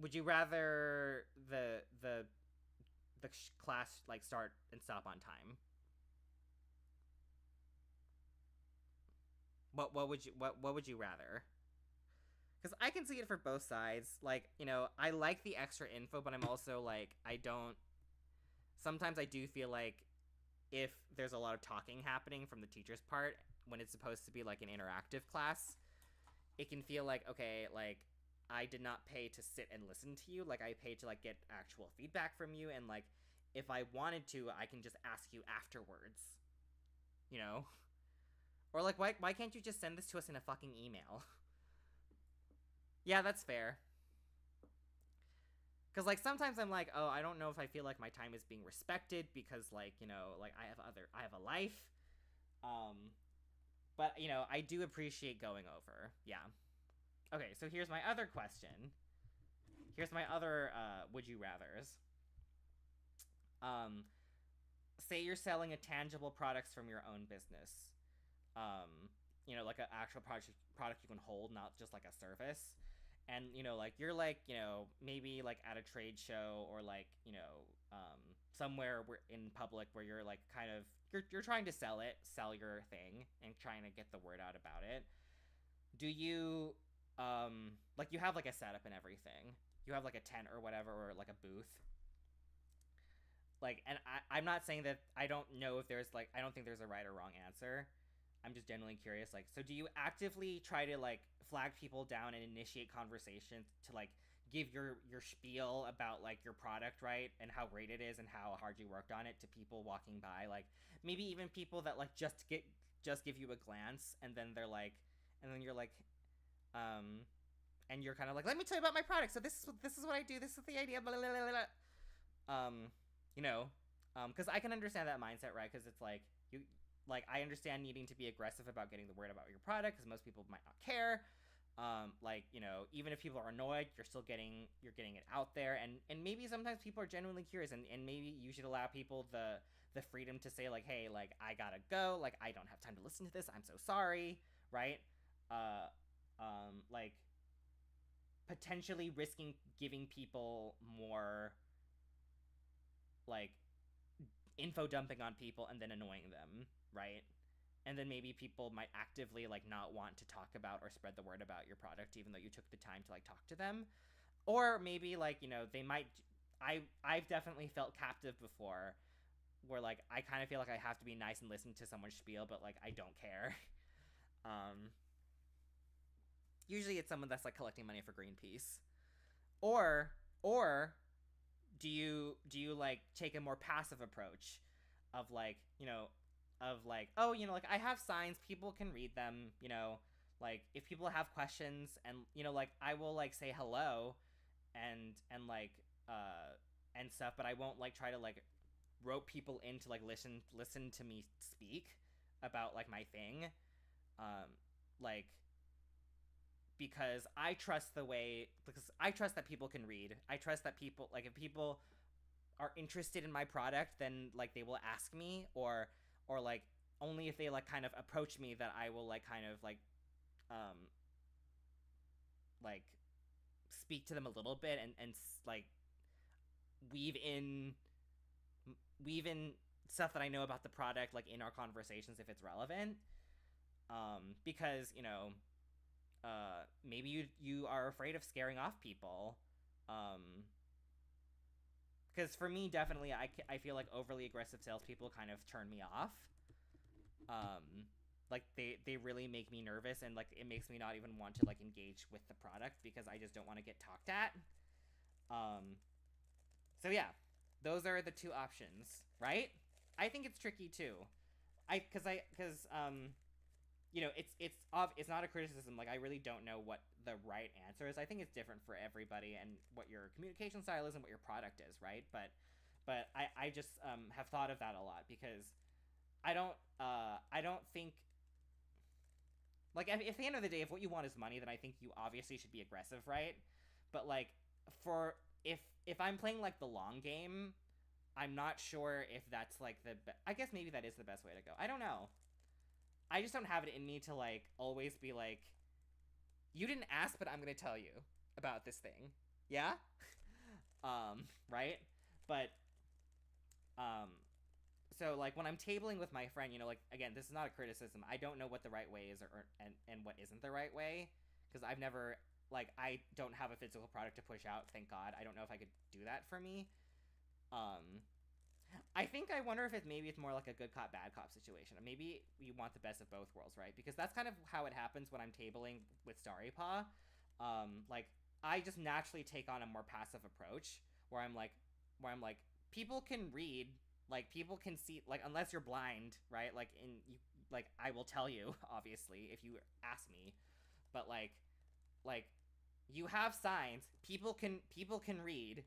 Speaker 1: would you rather the class like start and stop on time? What would you rather? Because I can see it for both sides. Like, you know, I like the extra info, but I'm also like, I don't. Sometimes I do feel like if there's a lot of talking happening from the teacher's part when it's supposed to be like an interactive class, it can feel like, okay, like I did not pay to sit and listen to you. Like I paid to like get actual feedback from you, and like if I wanted to, I can just ask you afterwards. You know? Or like why can't you just send this to us in a fucking email? Yeah, that's fair. Cause like sometimes I'm like, oh, I don't know if I feel like my time is being respected because like, you know, like I have a life. But you know, I do appreciate going over. Yeah. Okay, so here's my other question. Here's my other would you rathers. Say you're selling a tangible products from your own business. You know, like an actual product you can hold, not just like a service. And you know, like you're like, you know, maybe like at a trade show or like, you know, somewhere in public where you're like kind of you're trying to sell your thing and trying to get the word out about it. Do you like you have like a setup and everything? You have like a tent or whatever, or like a booth. Like, and I'm not saying that I don't know if there's like, I don't think there's a right or wrong answer. I'm just genuinely curious. Like, so do you actively try to like flag people down and initiate conversations to like give your spiel about like your product, right? And how great it is and how hard you worked on it to people walking by? Like maybe even people that like just give you a glance and then they're like, and then you're like, and you're kind of like, let me tell you about my product. So this is what I do. This is the idea. Blah, blah, blah, blah. You know, because I can understand that mindset, right? Because it's like like I understand needing to be aggressive about getting the word about your product because most people might not care. Like, you know, even if people are annoyed, you're getting it out there, and maybe sometimes people are genuinely curious, and maybe you should allow people the freedom to say like, hey, like I gotta go, like I don't have time to listen to this. I'm so sorry, right? Like potentially risking giving people more like info dumping on people and then annoying them, right? And then maybe people might actively like not want to talk about or spread the word about your product even though you took the time to like talk to them. Or maybe like, you know, they might I've definitely felt captive before where like I kind of feel like I have to be nice and listen to someone's spiel, but like I don't care. Usually it's someone that's like collecting money for Greenpeace. Or do you like take a more passive approach of like, you know, of like, oh, you know, like I have signs, people can read them, you know, like if people have questions, and you know, like I will like say hello and like and stuff, but I won't like try to like rope people in to like listen to me speak about like my thing, like because I trust that people can read. I trust that people, like if people are interested in my product, then like they will ask me, or like only if they like kind of approach me that I will like kind of like speak to them a little bit and like weave in stuff that I know about the product like in our conversations if it's relevant. Because maybe you are afraid of scaring off people. Because for me, definitely, I feel like overly aggressive salespeople kind of turn me off. Like they really make me nervous, and like it makes me not even want to like engage with the product because I just don't want to get talked at. So yeah, those are the two options, right? I think it's tricky too. Because it's not a criticism. Like I really don't know what the right answer is. I think it's different for everybody and what your communication style is and what your product is, right? But I just have thought of that a lot because I don't think, like, at the end of the day, if what you want is money, then I think you obviously should be aggressive, right? But like if I'm playing like the long game, I'm not sure if that's like I guess maybe that is the best way to go. I don't know. I just don't have it in me to like always be like, you didn't ask, but I'm gonna tell you about this thing. Yeah? Right? But so like when I'm tabling with my friend, like again, this is not a criticism. I don't know what the right way is and what isn't the right way because I've never I don't have a physical product to push out, thank God. I don't know if I could do that for me. I wonder if maybe it's more like a good cop, bad cop situation. Maybe you want the best of both worlds, right? Because that's kind of how it happens when I'm tabling with Starry Paw. Like I just naturally take on a more passive approach where I'm like people can read, like people can see, like unless you're blind, right? I will tell you obviously if you ask me, but like you have signs, people can read.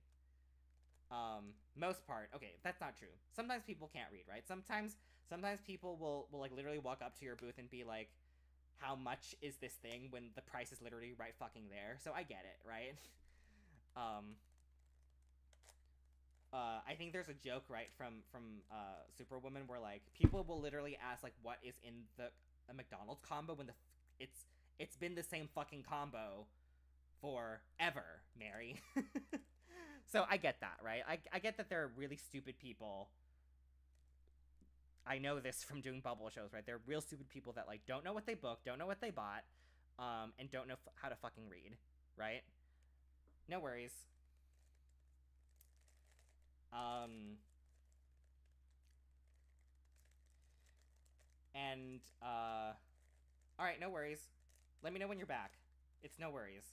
Speaker 1: Most part. Okay, that's not true. Sometimes people can't read, right? Sometimes people will like literally walk up to your booth and be like, how much is this thing, when the price is literally right fucking there. So I get it, right? I think there's a joke, right, from Superwoman where like people will literally ask like what is in a McDonald's combo when it's been the same fucking combo forever, Mary. So I get that, right? I get that there are really stupid people. I know this from doing bubble shows, right? There are real stupid people that like don't know what they booked, don't know what they bought, and don't know how to fucking read, right? No worries. And all right, no worries. Let me know when you're back. It's no worries.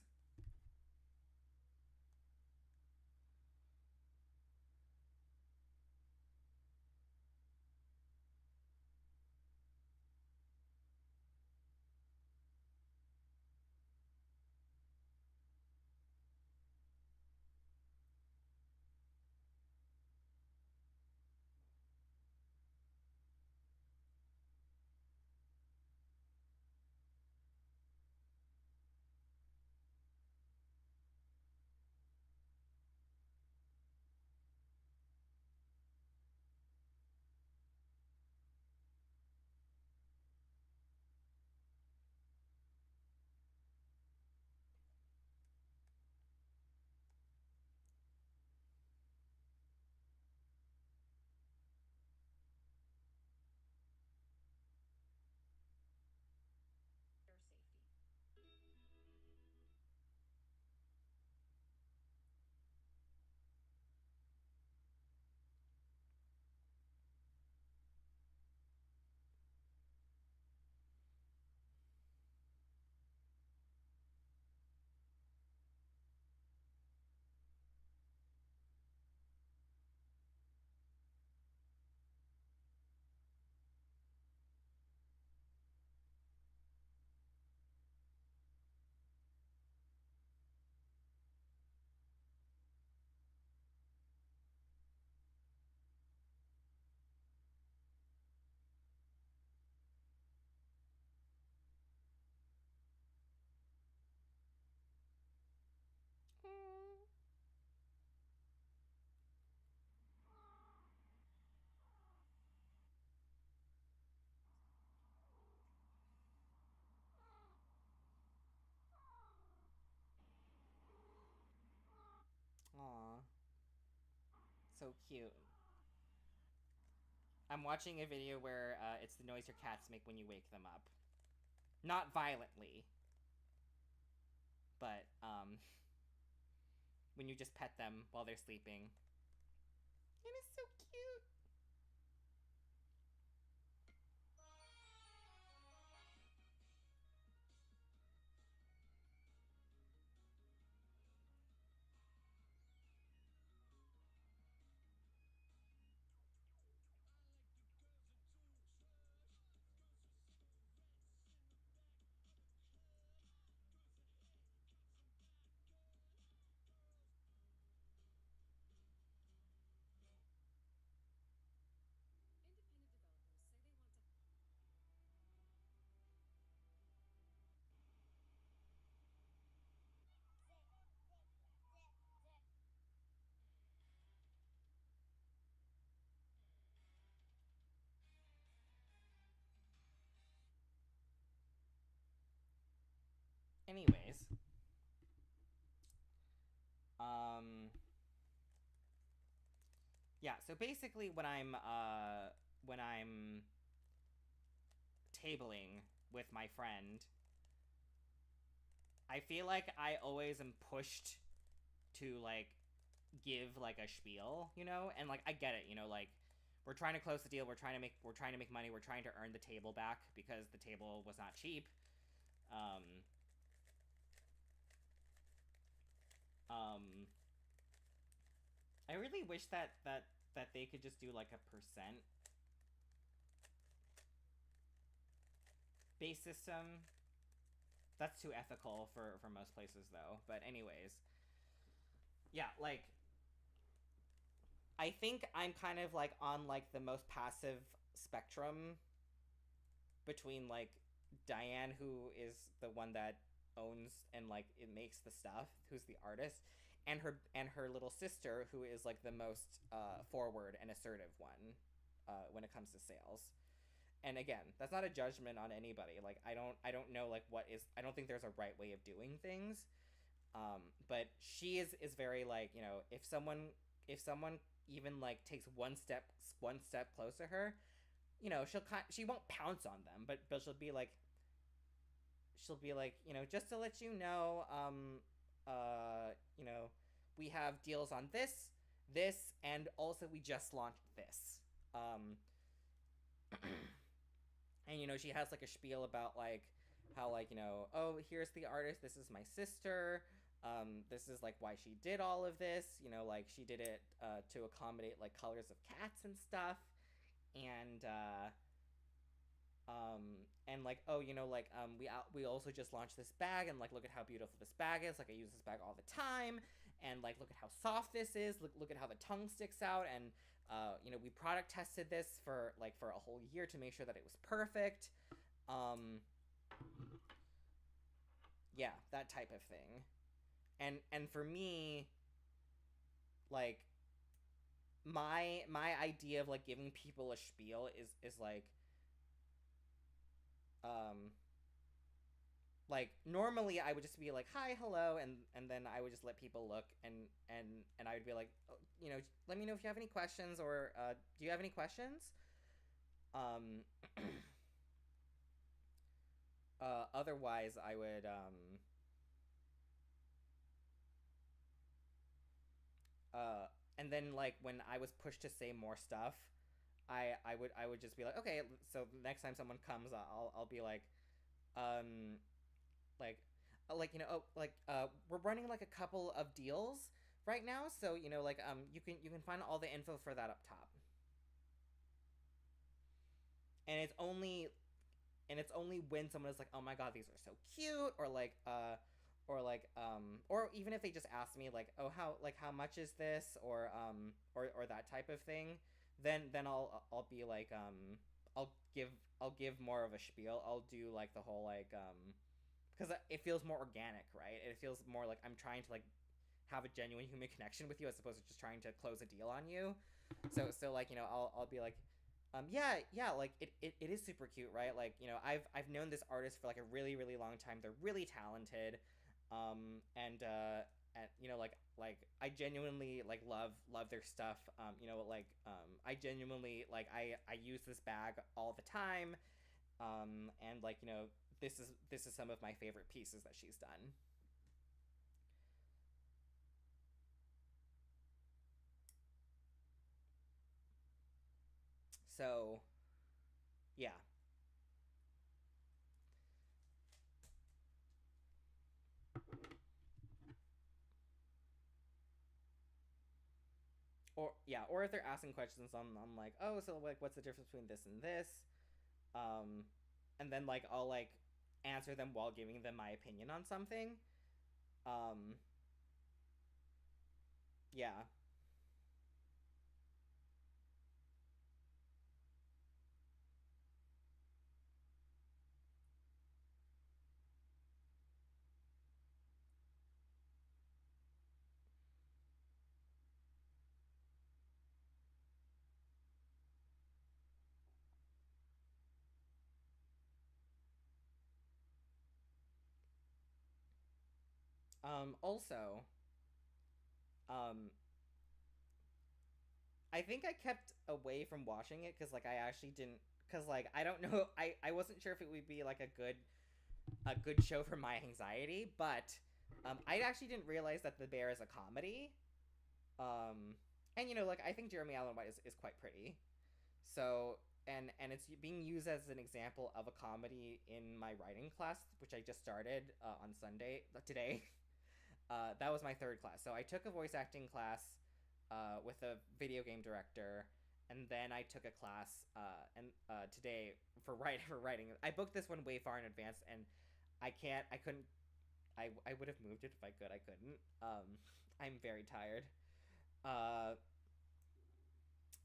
Speaker 1: so cute. I'm watching a video where it's the noise your cats make when you wake them up. Not violently, but when you just pet them while they're sleeping. And it's so cute. Anyways, yeah. So basically, when I'm tabling with my friend, I feel like I always am pushed to like give like a spiel, you know, and like I get it, you know, like we're trying to close the deal, we're trying to make money, we're trying to earn the table back because the table was not cheap. I really wish that they could just do like a percent base system. That's too ethical for most places though. But anyways, yeah, like I think I'm kind of like on like the most passive spectrum between like Diane, who is the one that owns and like it makes the stuff, who's the artist, and her little sister, who is like the most forward and assertive one when it comes to sales. And again, that's not a judgment on anybody. Like I don't know like what is, I don't think there's a right way of doing things. But she is very like, you know, if someone even like takes one step close to her, you know, she won't pounce on them, but she'll be like, you know, just to let you know, you know, we have deals on this, and also we just launched this. And you know, she has like a spiel about like how like, you know, oh, here's the artist, this is my sister, this is like why she did all of this, you know, like she did it to accommodate like colors of cats and stuff, and like, oh, you know, like we also just launched this bag, and like look at how beautiful this bag is, like I use this bag all the time, and like look at how soft this is, look at how the tongue sticks out, and you know, we product tested this for a whole year to make sure that it was perfect. Yeah, that type of thing. And for me, like my idea of like giving people a spiel is like normally I would just be like, hi, hello, and then I would just let people look, and I would be like, oh, you know, let me know if you have any questions, or do you have any questions? Otherwise I would and then like when I was pushed to say more stuff, I would just be like, okay, so next time someone comes, I'll be like, like you know, oh, like we're running like a couple of deals right now, so you know, like you can find all the info for that up top, and it's only when someone is like, oh my god, these are so cute, or like or even if they just ask me like, oh, how much is this, or that type of thing, then I'll be like, I'll give more of a spiel. I'll do like the whole like because it feels more organic, right? It feels more like I'm trying to like have a genuine human connection with you, as opposed to just trying to close a deal on you. So like, you know, I'll be like, yeah, like it is super cute, right? Like, you know, I've known this artist for like a really, really long time. They're really talented, and you know, like I genuinely like love their stuff. You know, like I genuinely like I use this bag all the time. And like, you know, this is some of my favorite pieces that she's done. So, yeah. Or yeah, or if they're asking questions, I'm like, oh, so like, what's the difference between this and this? Um, and then like I'll like answer them while giving them my opinion on something. Um, yeah. Also, um, I think I kept away from watching it because like I actually didn't, because like I don't know, I wasn't sure if it would be like a good show for my anxiety, but I actually didn't realize that The Bear is a comedy. And you know, like I think Jeremy Allen White is quite pretty. So and it's being used as an example of a comedy in my writing class, which I just started on Sunday today. That was my third class. So I took a voice acting class with a video game director, and then I took a class and today for writing. I booked this one way far in advance, and I couldn't. I would have moved it if I could. I couldn't. I'm very tired. Uh,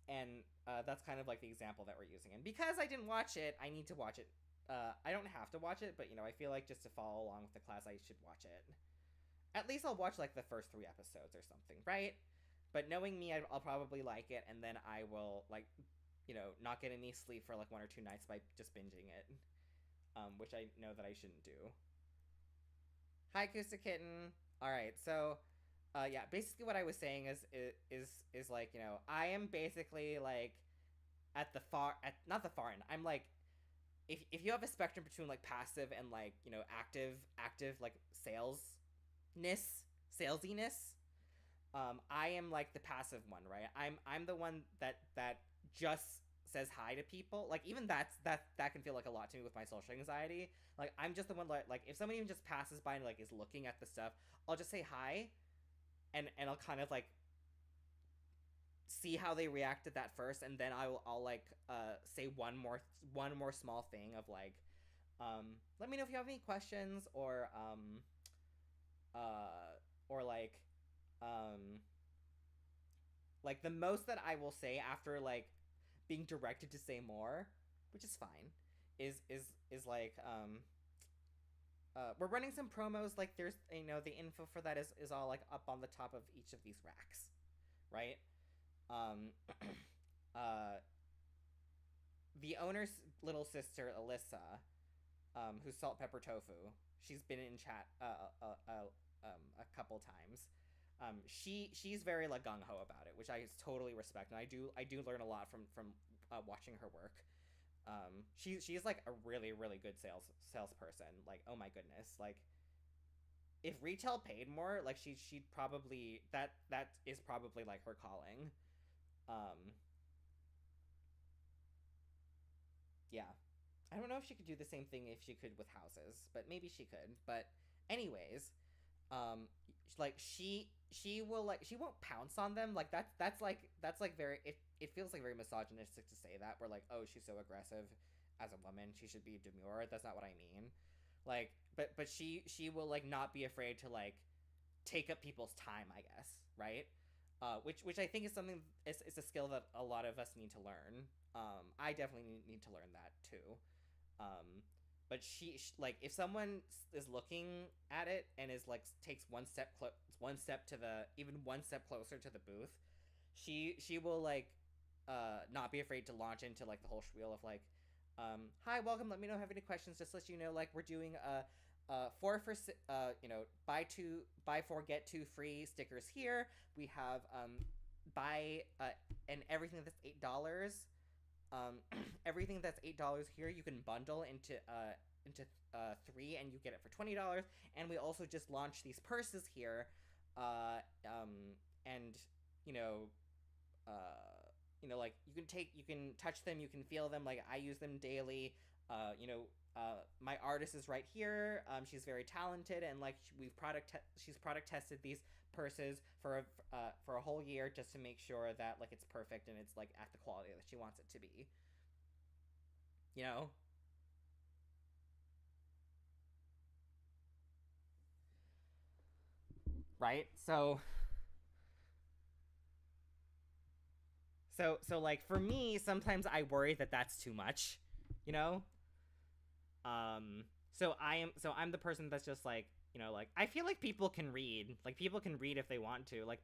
Speaker 1: and that's kind of like the example that we're using. And because I didn't watch it, I need to watch it. I don't have to watch it, but you know, I feel like just to follow along with the class, I should watch it. At least I'll watch like the first 3 episodes or something, right? But knowing me, I'll probably like it, and then I will like, you know, not get any sleep for like 1 or 2 nights by just binging it, which I know that I shouldn't do. Hi, Kusa Kitten. All right, so yeah, basically what I was saying is like, you know, I am basically like at the far at not the far end. I'm like, if you have a spectrum between like passive and like, you know, active like salesiness. I am like the passive one, right? I'm the one that just says hi to people. Like even that can feel like a lot to me with my social anxiety. Like I'm just the one like if somebody even just passes by and like is looking at the stuff, I'll just say hi, and I'll kind of like see how they react to that first, and then I'll like say one more small thing of like, let me know if you have any questions, or like the most that I will say after like being directed to say more, which is fine, is like we're running some promos. Like there's, you know, the info for that is all like up on the top of each of these racks, right? Um, uh, the owner's little sister Alyssa, who's Salt Pepper Tofu. She's been in chat a couple times. She's very like gung ho about it, which I totally respect, and I do learn a lot from watching her work. She's like a really really good salesperson. Like, oh my goodness, like if retail paid more, like she'd probably that is probably like her calling. Um, yeah, I don't know if she could do the same thing if she could with houses, but maybe she could. But anyways, like she will like she won't pounce on them. Like that's like very it feels like very misogynistic to say that. We're like, oh, she's so aggressive as a woman, she should be demure. That's not what I mean. Like, but she will like not be afraid to like take up people's time, I guess, right? Which I think is something, it's a skill that a lot of us need to learn. I definitely need to learn that too. But like if someone is looking at it and is like takes one step to the even one step closer to the booth, she will like not be afraid to launch into like the whole spiel of like, hi, welcome, let me know if you have any questions, just let you know like we're doing buy four get two free stickers here. We have buy and everything that's $8. Everything that's $8 here you can bundle into three, and you get it for $20. And we also just launched these purses here, and like you can touch them, you can feel them. Like I use them daily. My artist is right here. She's very talented, and like she's product tested these purses for a whole year just to make sure that like it's perfect and it's like at the quality that she wants it to be. Right? So like for me, sometimes I worry that that's too much, you know? So I'm the person that's just like, like I feel like people can read. Like people can read if they want to. Like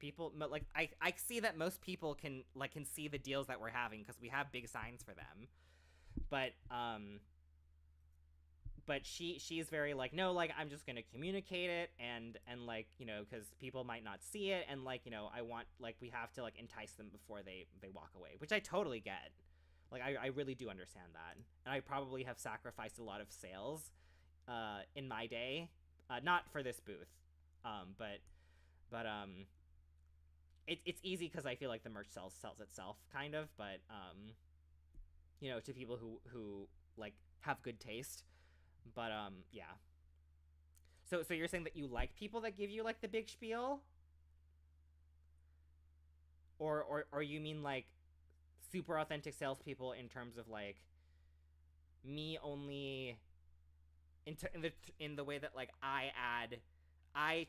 Speaker 1: I see that most people can see the deals that we're having because we have big signs for them. But she's very like, no, like I'm just gonna communicate it and like because people might not see it, and like I want, like, we have to like entice them before they walk away, which I totally get. Like I really do understand that, and I probably have sacrificed a lot of sales in my day, not for this booth, but it's easy because I feel like the merch sells itself kind of, but to people who like have good taste. But yeah. So you're saying that you like people that give you like the big spiel? Or you mean like super authentic salespeople in terms of like me only in the way that like I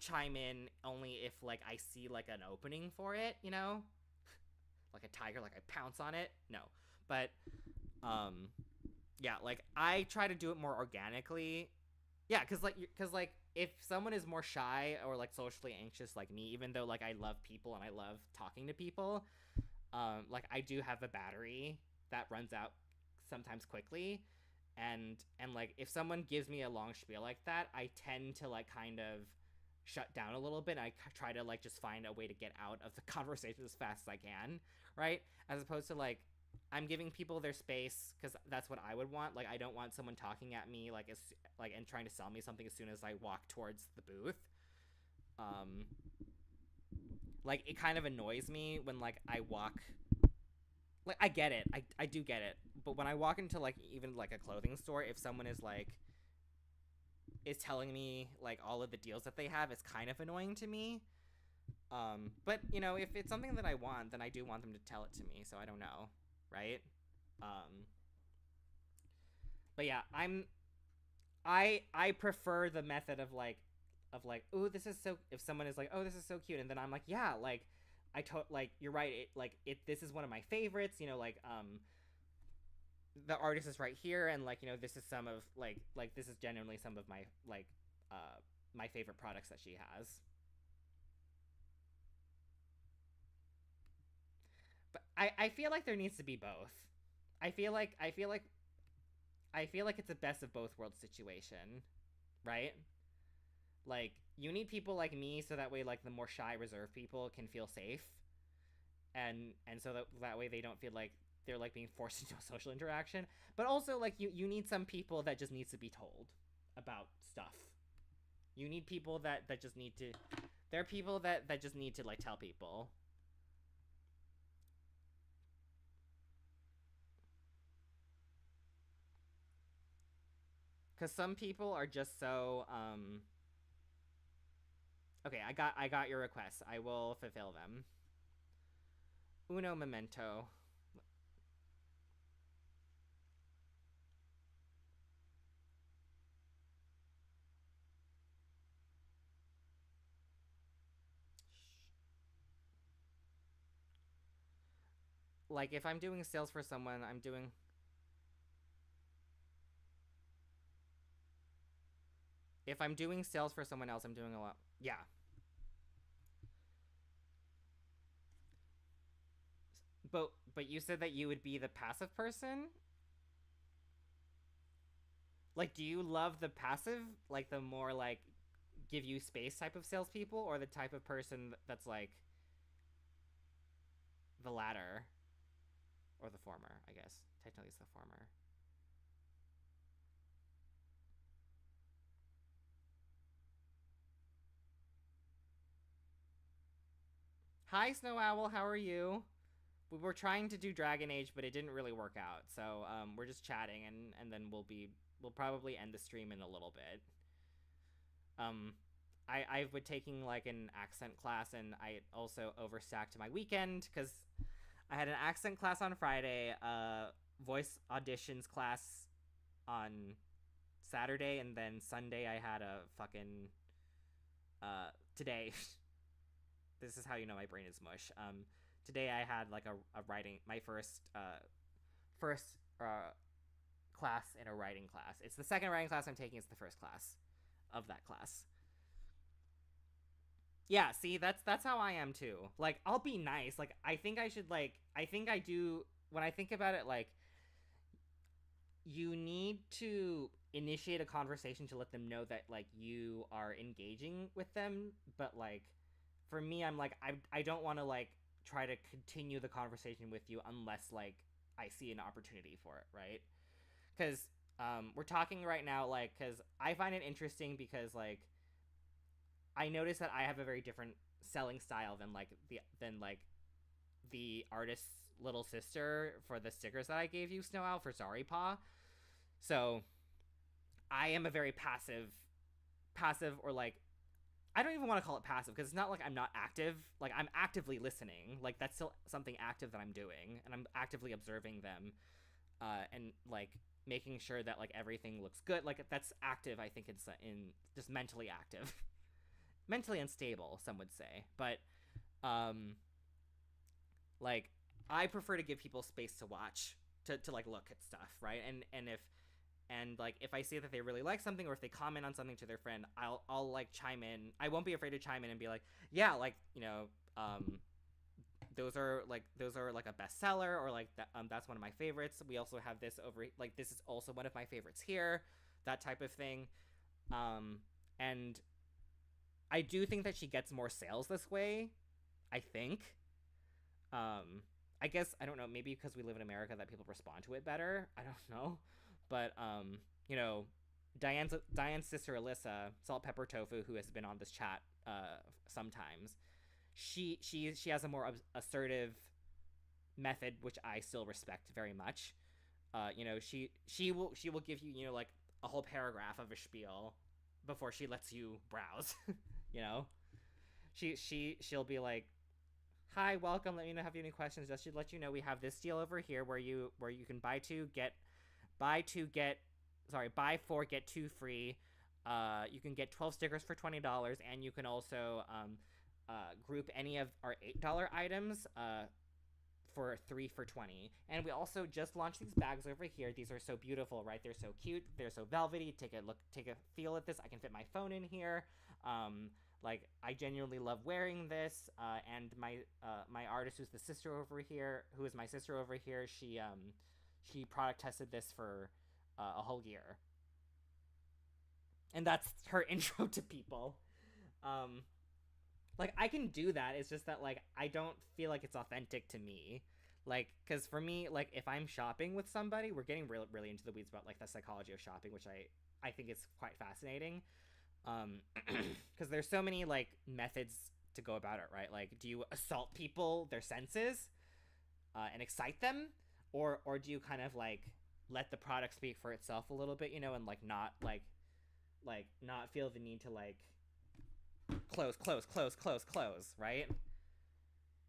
Speaker 1: chime in only if like I see like an opening for it, like a tiger, like I pounce on it? No. But yeah, like I try to do it more organically. Yeah, cuz like if someone is more shy or like socially anxious like me, even though like I love people and I love talking to people, like I do have a battery that runs out sometimes quickly, and like if someone gives me a long spiel like that, I tend to like kind of shut down a little bit. I try to like just find a way to get out of the conversation as fast as I can, right? As opposed to like I'm giving people their space because that's what I would want. Like I don't want someone talking at me like and trying to sell me something as soon as I walk towards the booth. Like it kind of annoys me when like I walk. Like I get it, I do get it, but when I walk into like even like a clothing store, if someone is telling me like all of the deals that they have, it's kind of annoying to me. But if it's something that I want, then I do want them to tell it to me. So I don't know. Right? But yeah, I prefer the method of like, oh, this is so, if someone is like, oh, this is so cute, and then I'm like, yeah, like, like, you're right, this is one of my favorites, like, the artist is right here, and like, this is some of, like, this is genuinely some of my, like, my favorite products that she has. But I feel like there needs to be both. I feel like it's a best of both worlds situation, right? Like you need people like me so that way like the more shy, reserved people can feel safe, and so that way they don't feel like they're like being forced into a social interaction. But also like you need some people that just needs to be told about stuff. You need people that just need to. There are people that just need to like tell people. Because some people are just so okay, I got your requests. I will fulfill them. Uno momento. Like if I'm doing sales for someone, I'm doing. If I'm doing sales for someone else, I'm doing a lot. Yeah. But you said that you would be the passive person? Like, do you love the passive, like the more like give you space type of salespeople, or the type of person that's like the latter, or the former? I guess technically it's the former. Hi, Snow Owl. How are you? We were trying to do Dragon Age, but it didn't really work out. So we're just chatting, and then we'll probably end the stream in a little bit. I've been taking like an accent class, and I also overstacked my weekend because I had an accent class on Friday, voice auditions class on Saturday, and then Sunday I had a fucking today. This is how you know my brain is mush. Today I had like a writing, my first class in a writing class. It's the second writing class I'm taking. It's the first class of that class. Yeah, see, that's how I am too. Like, I'll be nice. Like, I think I should, like, I think I do, when I think about it, like, you need to initiate a conversation to let them know that, like, you are engaging with them, but, like, for me, I'm like, I don't want to, like, try to continue the conversation with you unless, like, I see an opportunity for it, right? Because we're talking right now, like, because I find it interesting because, like, I notice that I have a very different selling style than the artist's little sister for the stickers that I gave you, Snow Owl, for Sorry Paw. So I am a very passive, or like, I don't even want to call it passive because it's not like I'm not active. Like, I'm actively listening. Like, that's still something active that I'm doing, and I'm actively observing them, and like making sure that like everything looks good. Like, that's active. I think it's in just mentally active. Mentally unstable, some would say, but like, I prefer to give people space to watch, to like look at stuff, right? And like, if I see that they really like something, or if they comment on something to their friend, I'll like chime in. I won't be afraid to chime in and be like, yeah, like, you know, those are like a bestseller, or like that, that's one of my favorites. We also have this over, like, this is also one of my favorites here, that type of thing. And I do think that she gets more sales this way, I think. I guess, I don't know, maybe because we live in America that people respond to it better. I don't know. But, you know, Diane's sister Alyssa, Salt Pepper Tofu, who has been on this chat sometimes, she has a more assertive method, which I still respect very much. You know, she will give you, you know, like a whole paragraph of a spiel before she lets you browse. You know, she'll be like, hi, welcome, let me know if you have any questions. Just to let you know, we have this deal over here where you can buy four get two free. You can get 12 stickers for $20, and you can also group any of our $8 items for 3 for $20. And we also just launched these bags over here. These are so beautiful, right? They're so cute, they're so velvety. Take a feel at this. I can fit my phone in here. Like, I genuinely love wearing this, and my artist, who's my sister over here, she product tested this for a whole year, and that's her intro to people. Like, I can do that. It's just that, like, I don't feel like it's authentic to me. Like, because for me, like, if I'm shopping with somebody, we're getting really into the weeds about, like, the psychology of shopping, which I think is quite fascinating. Because there's so many, like, methods to go about it, right? Like, do you assault people, their senses, and excite them? Or do you kind of, like, let the product speak for itself a little bit, you know, and, like, not, like, not feel the need to, like, close, right?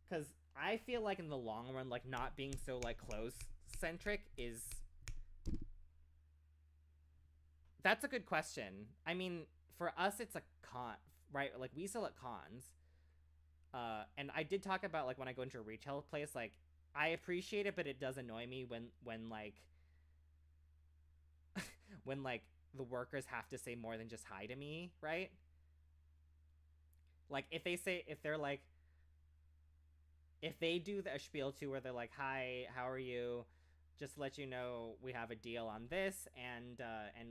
Speaker 1: Because I feel like in the long run, like, not being so, like, close-centric is... That's a good question. I mean, for us, it's a con, right? Like, we sell at cons. And I did talk about, like, when I go into a retail place, like, I appreciate it, but it does annoy me when like, when, like, the workers have to say more than just hi to me, right? Like, if they do the spiel too, where they're like, hi, how are you? just to let you know, we have a deal on this, and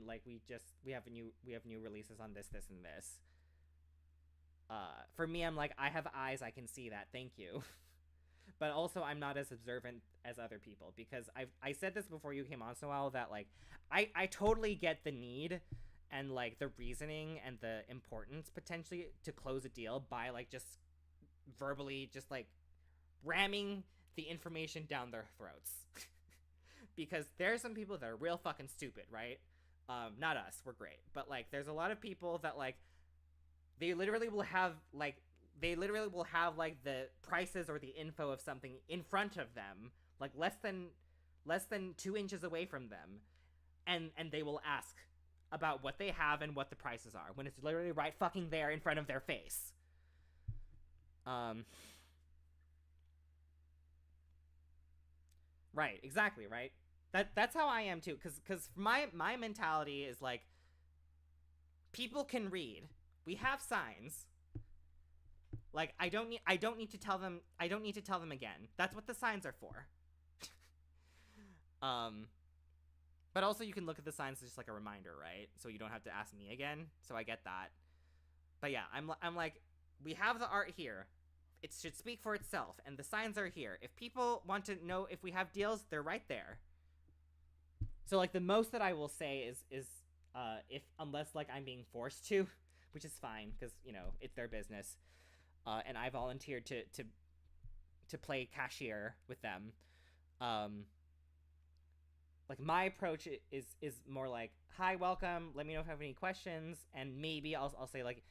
Speaker 1: like we have new releases on this, and this. For me, I'm like, I have eyes, I can see that. Thank you. But also, I'm not as observant as other people, because I said this before you came on, Noelle, that like I totally get the need and like the reasoning and the importance potentially to close a deal by like just verbally just like ramming the information down their throats. Because there are some people that are real fucking stupid, right? Not us, we're great, but like there's a lot of people that like they literally will have like the prices or the info of something in front of them, like less than 2 inches away from them, and they will ask about what they have and what the prices are when it's literally right fucking there in front of their face. Right, exactly, right? That's how I am too, cuz my mentality is like, people can read. We have signs. Like I don't need to tell them again. That's what the signs are for. But also you can look at the signs as just like a reminder, right? So you don't have to ask me again. So I get that. But yeah, I'm like, we have the art here. It should speak for itself, and the signs are here. If people want to know if we have deals, they're right there. So like the most that I will say is if unless like I'm being forced to, which is fine because you know it's their business, and I volunteered to play cashier with them. Like my approach is more like, hi, welcome. Let me know if you have any questions, and maybe I'll say like,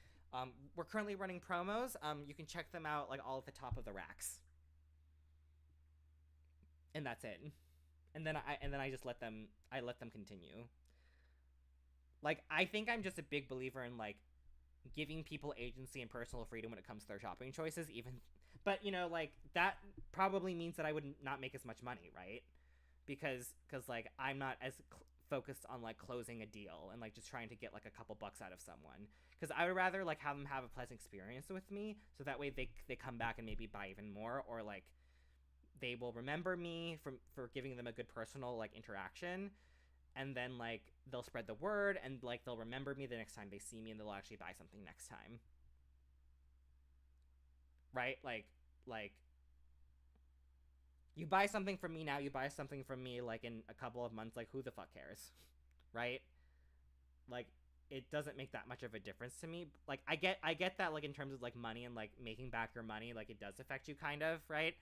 Speaker 1: we're currently running promos. You can check them out like all at the top of the racks, and that's it. And then I just let them continue. Like I think I'm just a big believer in like giving people agency and personal freedom when it comes to their shopping choices, but you know, like that probably means that I would not make as much money, right? Because like I'm not as focused on like closing a deal and like just trying to get like a couple bucks out of someone, because I would rather like have them have a pleasant experience with me, so that way they come back and maybe buy even more, or like they will remember me for giving them a good personal like interaction, and then like they'll spread the word, and like they'll remember me the next time they see me, and they'll actually buy something next time, right? Like you buy something from me now, you buy something from me like in a couple of months, like who the fuck cares, right? Like it doesn't make that much of a difference to me. Like I get that like in terms of like money and like making back your money, like it does affect you kind of, right?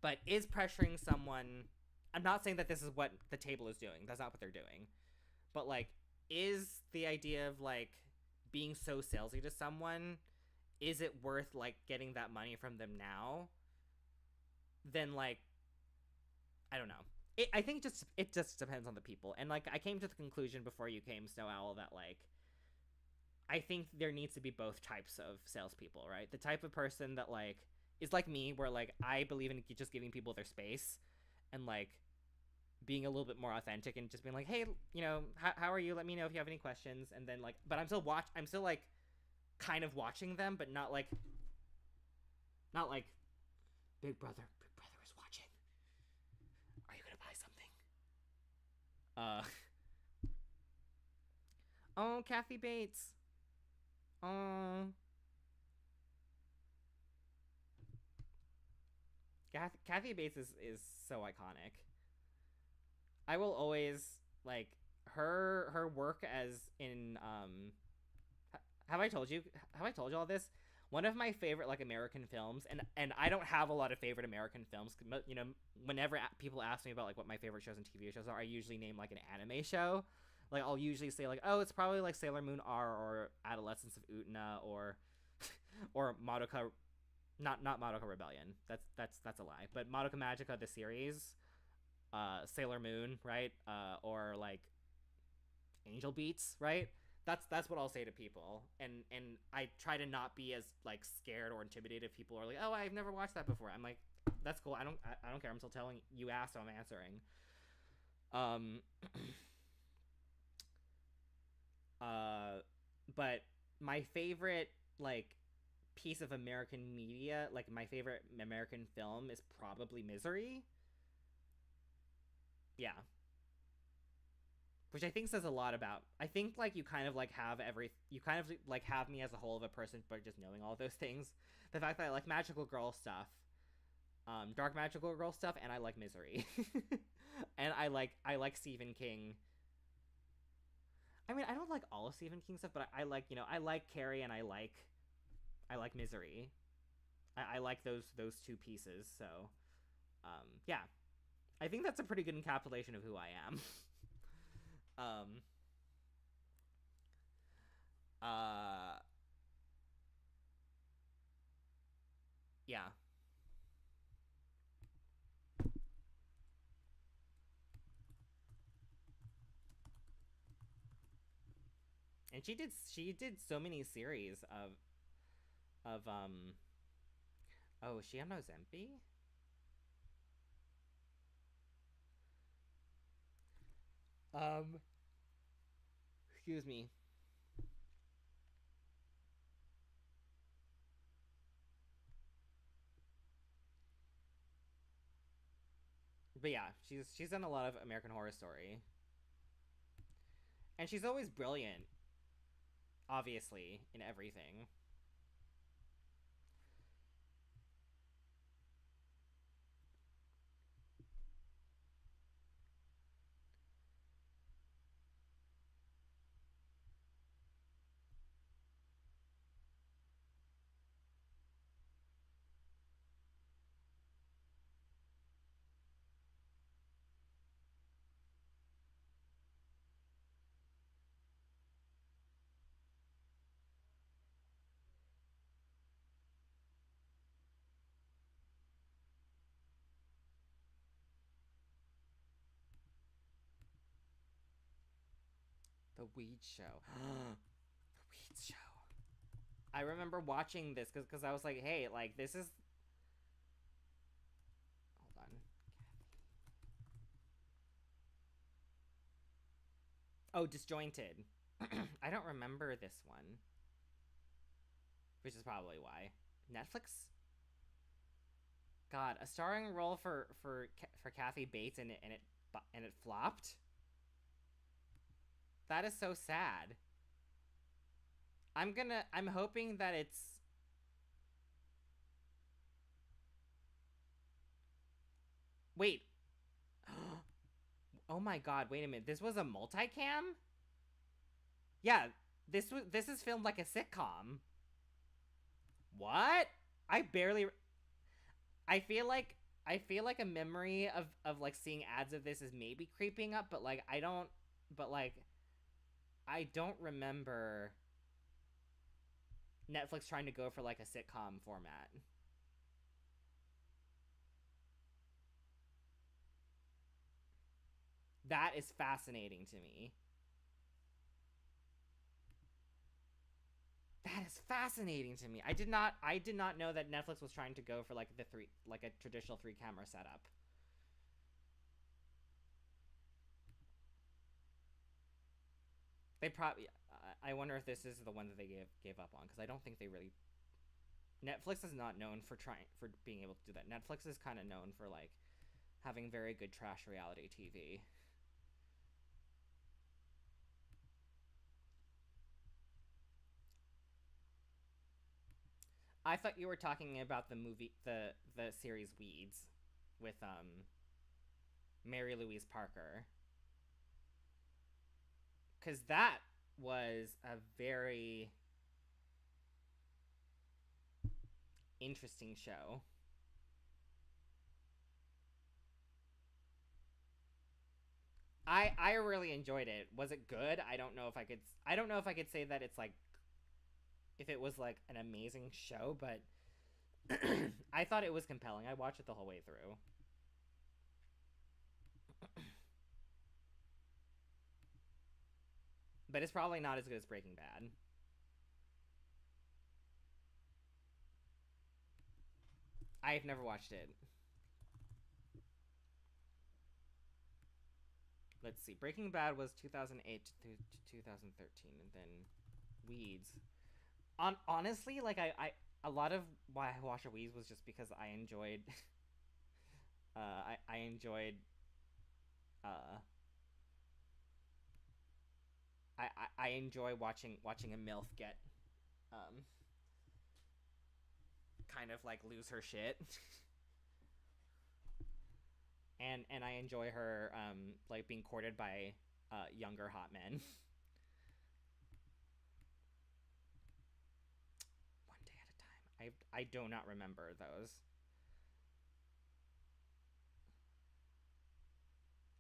Speaker 1: But is pressuring someone, I'm not saying that this is what the table is doing, that's not what they're doing, but like is the idea of like being so salesy to someone, is it worth like getting that money from them now? Then like I don't know. I think it just depends on the people. And like I came to the conclusion before you came, Snow Owl, that like I think there needs to be both types of salespeople, right? The type of person that like is like me, where like I believe in just giving people their space and like being a little bit more authentic and just being like, hey, you know, how are you? Let me know if you have any questions. And then like, but I'm still like kind of watching them, but not like Big brother is watching. Are you gonna buy something? Oh, Kathy Bates. Oh. Kathy Bates is so iconic. I will always like her work as in have I told you all this? One of my favorite like American films, and I don't have a lot of favorite American films. You know, whenever people ask me about like what my favorite shows and TV shows are, I usually name like an anime show. Like I'll usually say like, oh, it's probably like Sailor Moon R or Adolescence of Utena or or Madoka, not Madoka Rebellion. That's a lie. But Madoka Magica the series, Sailor Moon, right? Or like Angel Beats, right? That's what I'll say to people, and I try to not be as like scared or intimidated if people are like, oh, I've never watched that before. I'm like, that's cool. I don't care. I'm still telling you asked, so I'm answering. But my favorite like piece of American media, like my favorite American film, is probably Misery. Yeah. Which I think says a lot about, I think like you kind of like have you kind of like have me as a whole of a person, but just knowing all those things. The fact that I like magical girl stuff, dark magical girl stuff, and I like Misery. And I like Stephen King. I mean, I don't like all of Stephen King stuff, but I like, you know, I like Carrie and I like Misery. I like those two pieces, so yeah. I think that's a pretty good encapsulation of who I am. Yeah. And she did so many series of oh, is she on Ozempic? Excuse me. But yeah, she's done a lot of American Horror Story. And she's always brilliant, obviously, in everything. The Weed Show. The Weed Show. I remember watching this because I was like, hey, like, this is... Hold on. Oh, Disjointed. I don't remember this one. Which is probably why. Netflix? God, a starring role for Kathy Bates and it flopped? That is so sad. I'm hoping that it's... Wait. Oh my god, wait a minute. This was a multicam? Yeah, this is filmed like a sitcom. What? I feel like a memory of like seeing ads of this is maybe creeping up, but like I don't remember Netflix trying to go for like a sitcom format. That is fascinating to me. That is fascinating to me. I did not know that Netflix was trying to go for like a traditional 3-camera setup. They probably... I wonder if this is the one that they gave up on, because I don't think they really... Netflix is not known for being able to do that. Netflix is kind of known for like having very good trash reality TV. I thought you were talking about the movie, the series Weeds, with Mary Louise Parker, because that was a very interesting show. I really enjoyed it. Was it good? I don't know if I could say that it's like, if it was like an amazing show, but I thought it was compelling. I watched it the whole way through. But it's probably not as good as Breaking Bad. I've never watched it. Let's see. Breaking Bad was 2008 to 2013, and then Weeds. Honestly, like I a lot of why I watched Weeds was just because I enjoyed I enjoyed I enjoy watching a MILF get kind of like lose her shit. and I enjoy her like being courted by younger hot men. One Day at a Time. I do not remember those.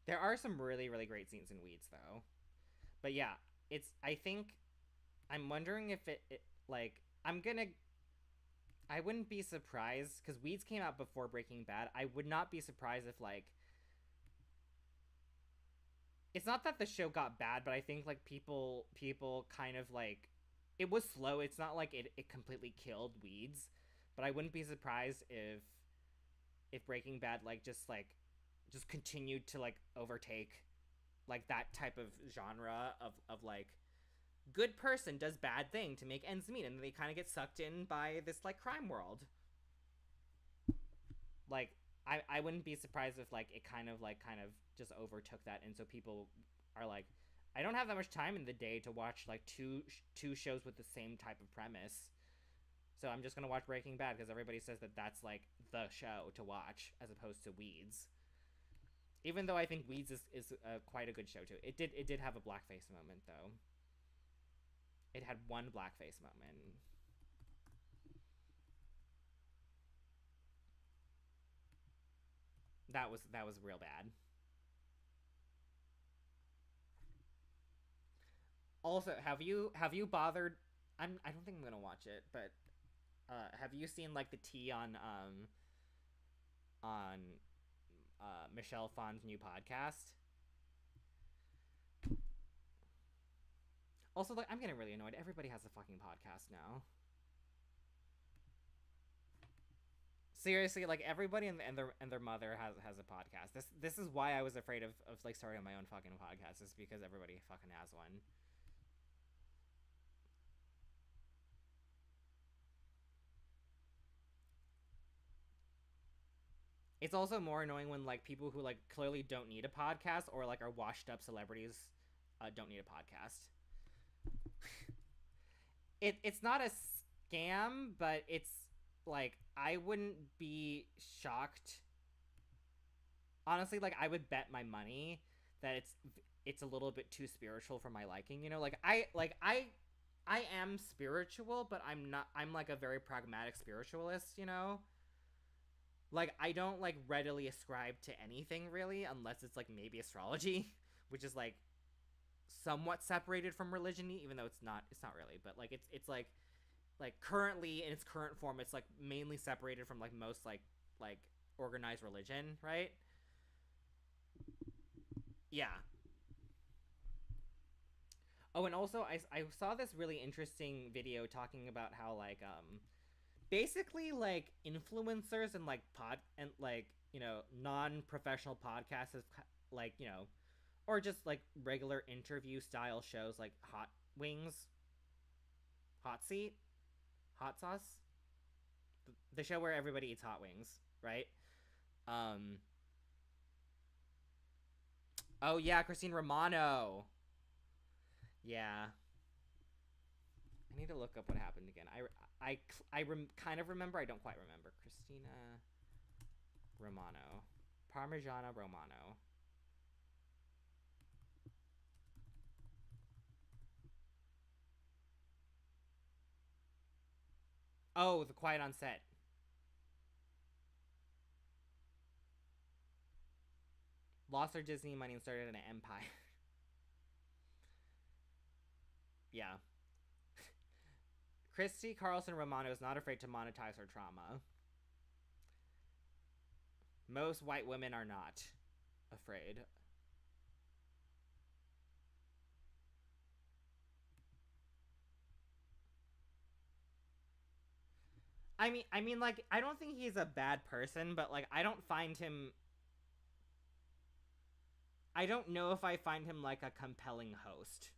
Speaker 1: There are some really, really great scenes in Weeds, though. But yeah, I think, I'm wondering if it like, I wouldn't be surprised, because Weeds came out before Breaking Bad. I would not be surprised if, like, it's not that the show got bad, but I think, like, people kind of, like, it was slow. It's not like it completely killed Weeds, but I wouldn't be surprised if Breaking Bad, like, just continued to, like, overtake, like, that type of genre of like, good person does bad thing to make ends meet, and they kind of get sucked in by this, like, crime world. Like, I wouldn't be surprised if, like, it kind of just overtook that, and so people are like, I don't have that much time in the day to watch, like, two shows with the same type of premise, so I'm just gonna watch Breaking Bad because everybody says that that's, like, the show to watch as opposed to Weeds. Even though I think Weeds is quite a good show too. It did have a blackface moment though. It had one blackface moment. That was real bad. Also, have you bothered? I don't think I'm gonna watch it, but have you seen, like, the tea on Michelle Phan's new podcast? Also, like, I'm getting really annoyed. Everybody has a fucking podcast now. Seriously, like, everybody and their mother has a podcast. This is why I was afraid of like starting my own fucking podcast, is because everybody fucking has one. It's also more annoying when, like, people who, like, clearly don't need a podcast, or, like, are washed up celebrities don't need a podcast. It's not a scam, but it's, like, I wouldn't be shocked. Honestly, like, I would bet my money that it's a little bit too spiritual for my liking, you know? Like, I am spiritual, but I'm like a very pragmatic spiritualist, you know? Like, I don't, like, readily ascribe to anything, really, unless it's, like, maybe astrology, which is, like, somewhat separated from religion, even though it's not really, but, like, it's like currently, in its current form, it's, like, mainly separated from, like, most, like organized religion, right? Yeah. Oh, and also, I saw this really interesting video talking about how, like, basically, like, influencers and, like, you know, non-professional podcasts is, like, you know, or just, like, regular interview style shows like Hot Wings, Hot Seat, Hot Sauce, the show where everybody eats hot wings, right? Oh yeah, Christine Romano. Yeah. I need to look up what happened again. Kind of remember. I don't quite remember. Christina Romano. Parmigiana Romano. Oh, The Quiet on Set. Lost her Disney money and started an empire. Yeah. Christy Carlson Romano is not afraid to monetize her trauma. Most white women are not afraid. I mean, like, I don't think he's a bad person, but, like, I don't find him... I don't know if I find him, like, a compelling host.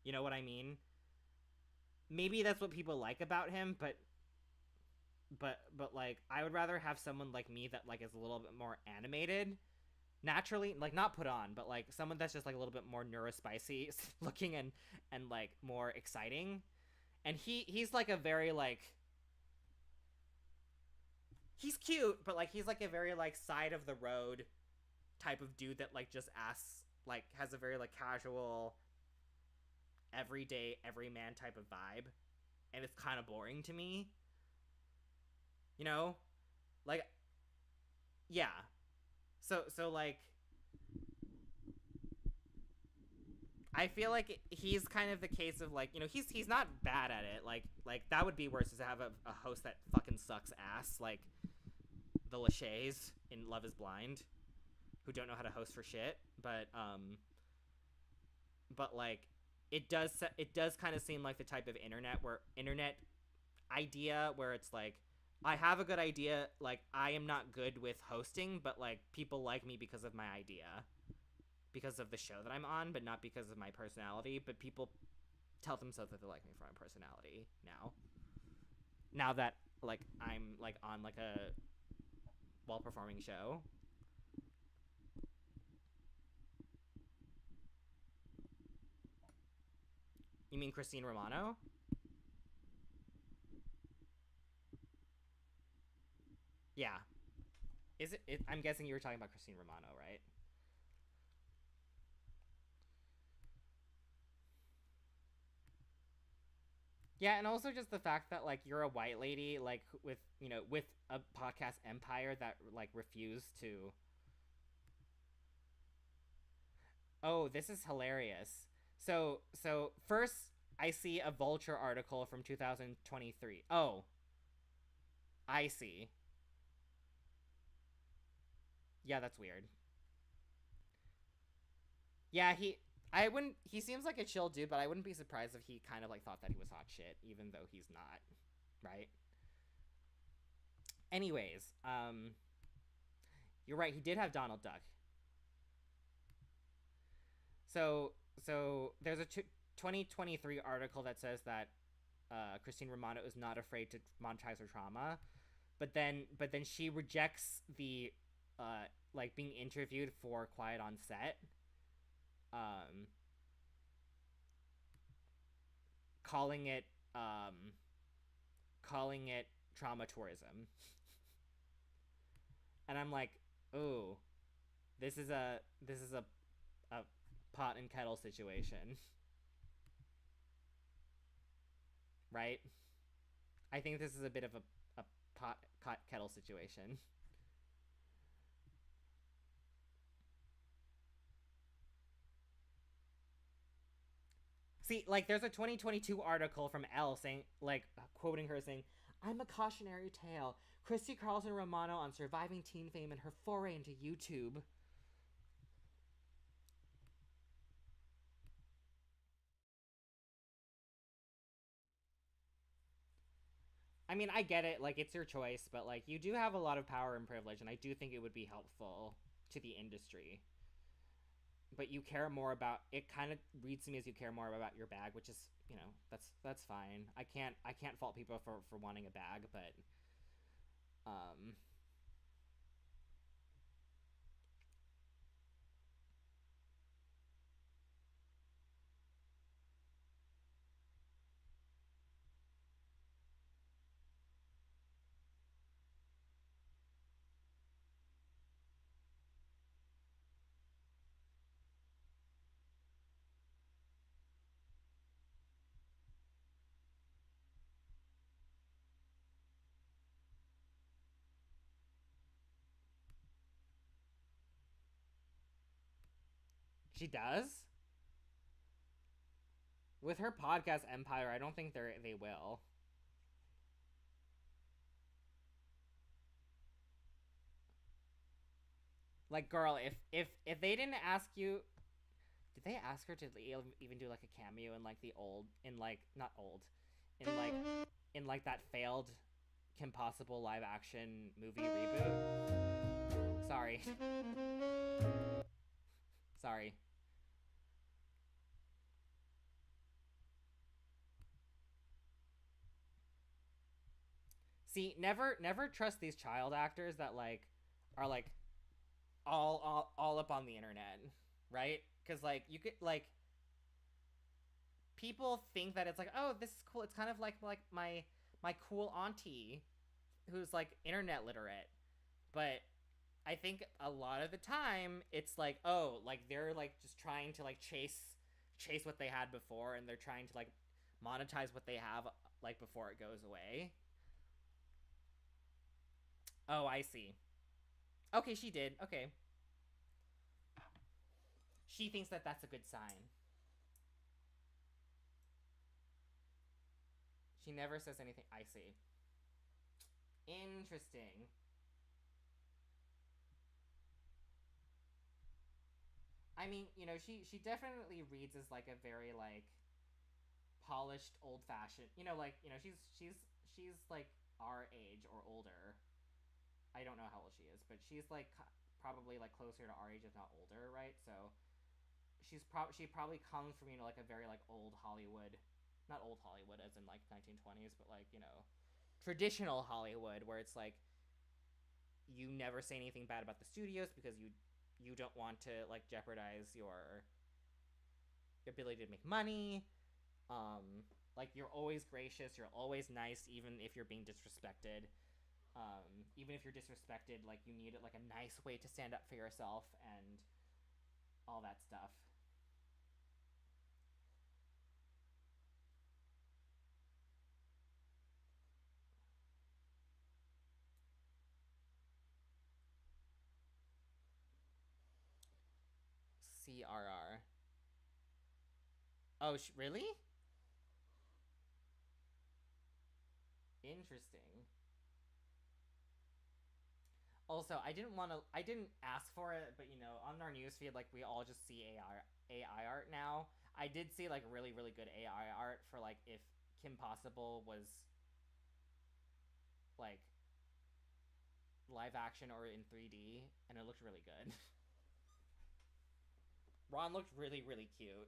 Speaker 1: You know what I mean? Maybe that's what people like about him, but like, I would rather have someone like me that, like, is a little bit more animated naturally, like, not put on, but like someone that's just like a little bit more neurospicy looking and like more exciting. And he's like a very like, he's cute, but like he's like a very like side of the road type of dude that like just asks, like has a very like casual, everyday everyman type of vibe, and it's kind of boring to me, you know, like, yeah. So like, I feel like he's kind of the case of like, you know, he's not bad at it, like that would be worse, is to have a host that fucking sucks ass, like the Lachey's in Love Is Blind, who don't know how to host for shit. But like, it does kind of seem like the type of internet idea where it's like, I have a good idea, like I am not good with hosting, but like people like me because of my idea, because of the show that I'm on, but not because of my personality. But people tell themselves that they like me for my personality now that like I'm like on like a well-performing show. You mean Christine Romano? Yeah. Is it? I'm guessing you were talking about Christine Romano, right? Yeah, and also just the fact that like you're a white lady, like with, you know, with a podcast empire that like refused to. Oh, this is hilarious. So first I see a Vulture article from 2023. Oh, I see. Yeah, that's weird. Yeah, he seems like a chill dude, but I wouldn't be surprised if he kind of like thought that he was hot shit, even though he's not, right? Anyways, you're right, he did have Donald Duck. So there's a 2023 article that says that Christine Romano is not afraid to monetize her trauma, but then she rejects the like being interviewed for Quiet on Set, um, calling it calling it trauma tourism. And I'm like, ooh, this is a pot and kettle situation. Right? I think this is a bit of a pot kettle situation. See, like, there's a 2022 article from Elle saying, like, quoting her saying, "I'm a cautionary tale. Christy Carlson Romano on surviving teen fame and her foray into YouTube." I mean, I get it, like, it's your choice, but, like, you do have a lot of power and privilege, and I do think it would be helpful to the industry. But you care more about, it kind of reads to me as you care more about your bag, which is, you know, that's fine. I can't fault people for wanting a bag, but um she does with her podcast empire. I don't think they will. Like, girl, if they didn't ask you, did they ask her to even do like a cameo in like the old, in like, not old, in like that failed Kim Possible live action movie reboot? Sorry. Sorry. See, never trust these child actors that like are like, all up on the internet, right? Because like you could like people think that it's like, oh, this is cool. It's kind of like my cool auntie who's like internet literate, but I think a lot of the time it's like, oh, like they're like just trying to like chase what they had before, and they're trying to like monetize what they have like before it goes away. Oh, I see. Okay, she did. Okay. She thinks that that's a good sign. She never says anything. I see. Interesting. I mean, you know, she definitely reads as like a very like polished, old-fashioned. You know, like, you know, she's like our age or older. I don't know how old she is, but she's like probably like closer to our age, if not older, right? So she probably comes from, you know, like a very like old Hollywood, not old Hollywood as in like 1920s, but like, you know, traditional Hollywood, where it's like you never say anything bad about the studios because you don't want to like jeopardize your ability to make money. Like you're always gracious, you're always nice, even if you're being disrespected. Even if you're disrespected, like you need like a nice way to stand up for yourself and all that stuff. CRR. Oh, really? Interesting. Also, I didn't ask for it, but you know, on our newsfeed, like we all just see AI art now. I did see like really really good AI art for like if Kim Possible was like live action or in 3D, and it looked really good. Ron looked really really cute.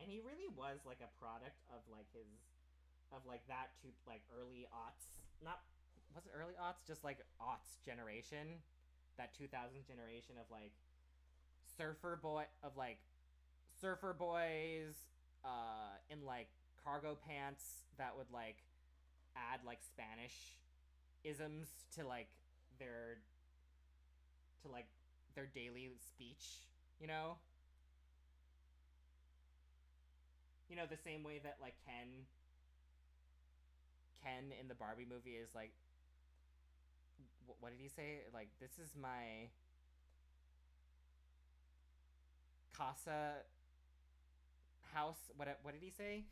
Speaker 1: And he really was like a product of like his of like that to like early aughts, not was it early aughts, just like aughts generation, that 2000s generation of like surfer boy of like surfer boys in like cargo pants that would like add like Spanish isms to like their to like their daily speech, you know. You know, the same way that like Ken in the Barbie movie is like, what did he say? Like, this is my casa house. What did he say?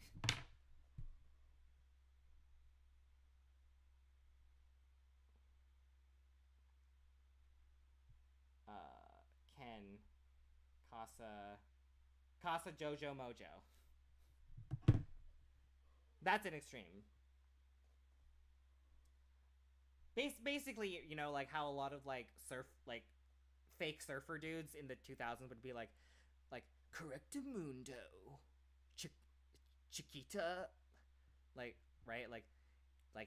Speaker 1: Ken casa Jojo Mojo. That's an extreme. Basically, you know, like how a lot of like like fake surfer dudes in the 2000s would be like correctamundo, Chiquita, like, right, like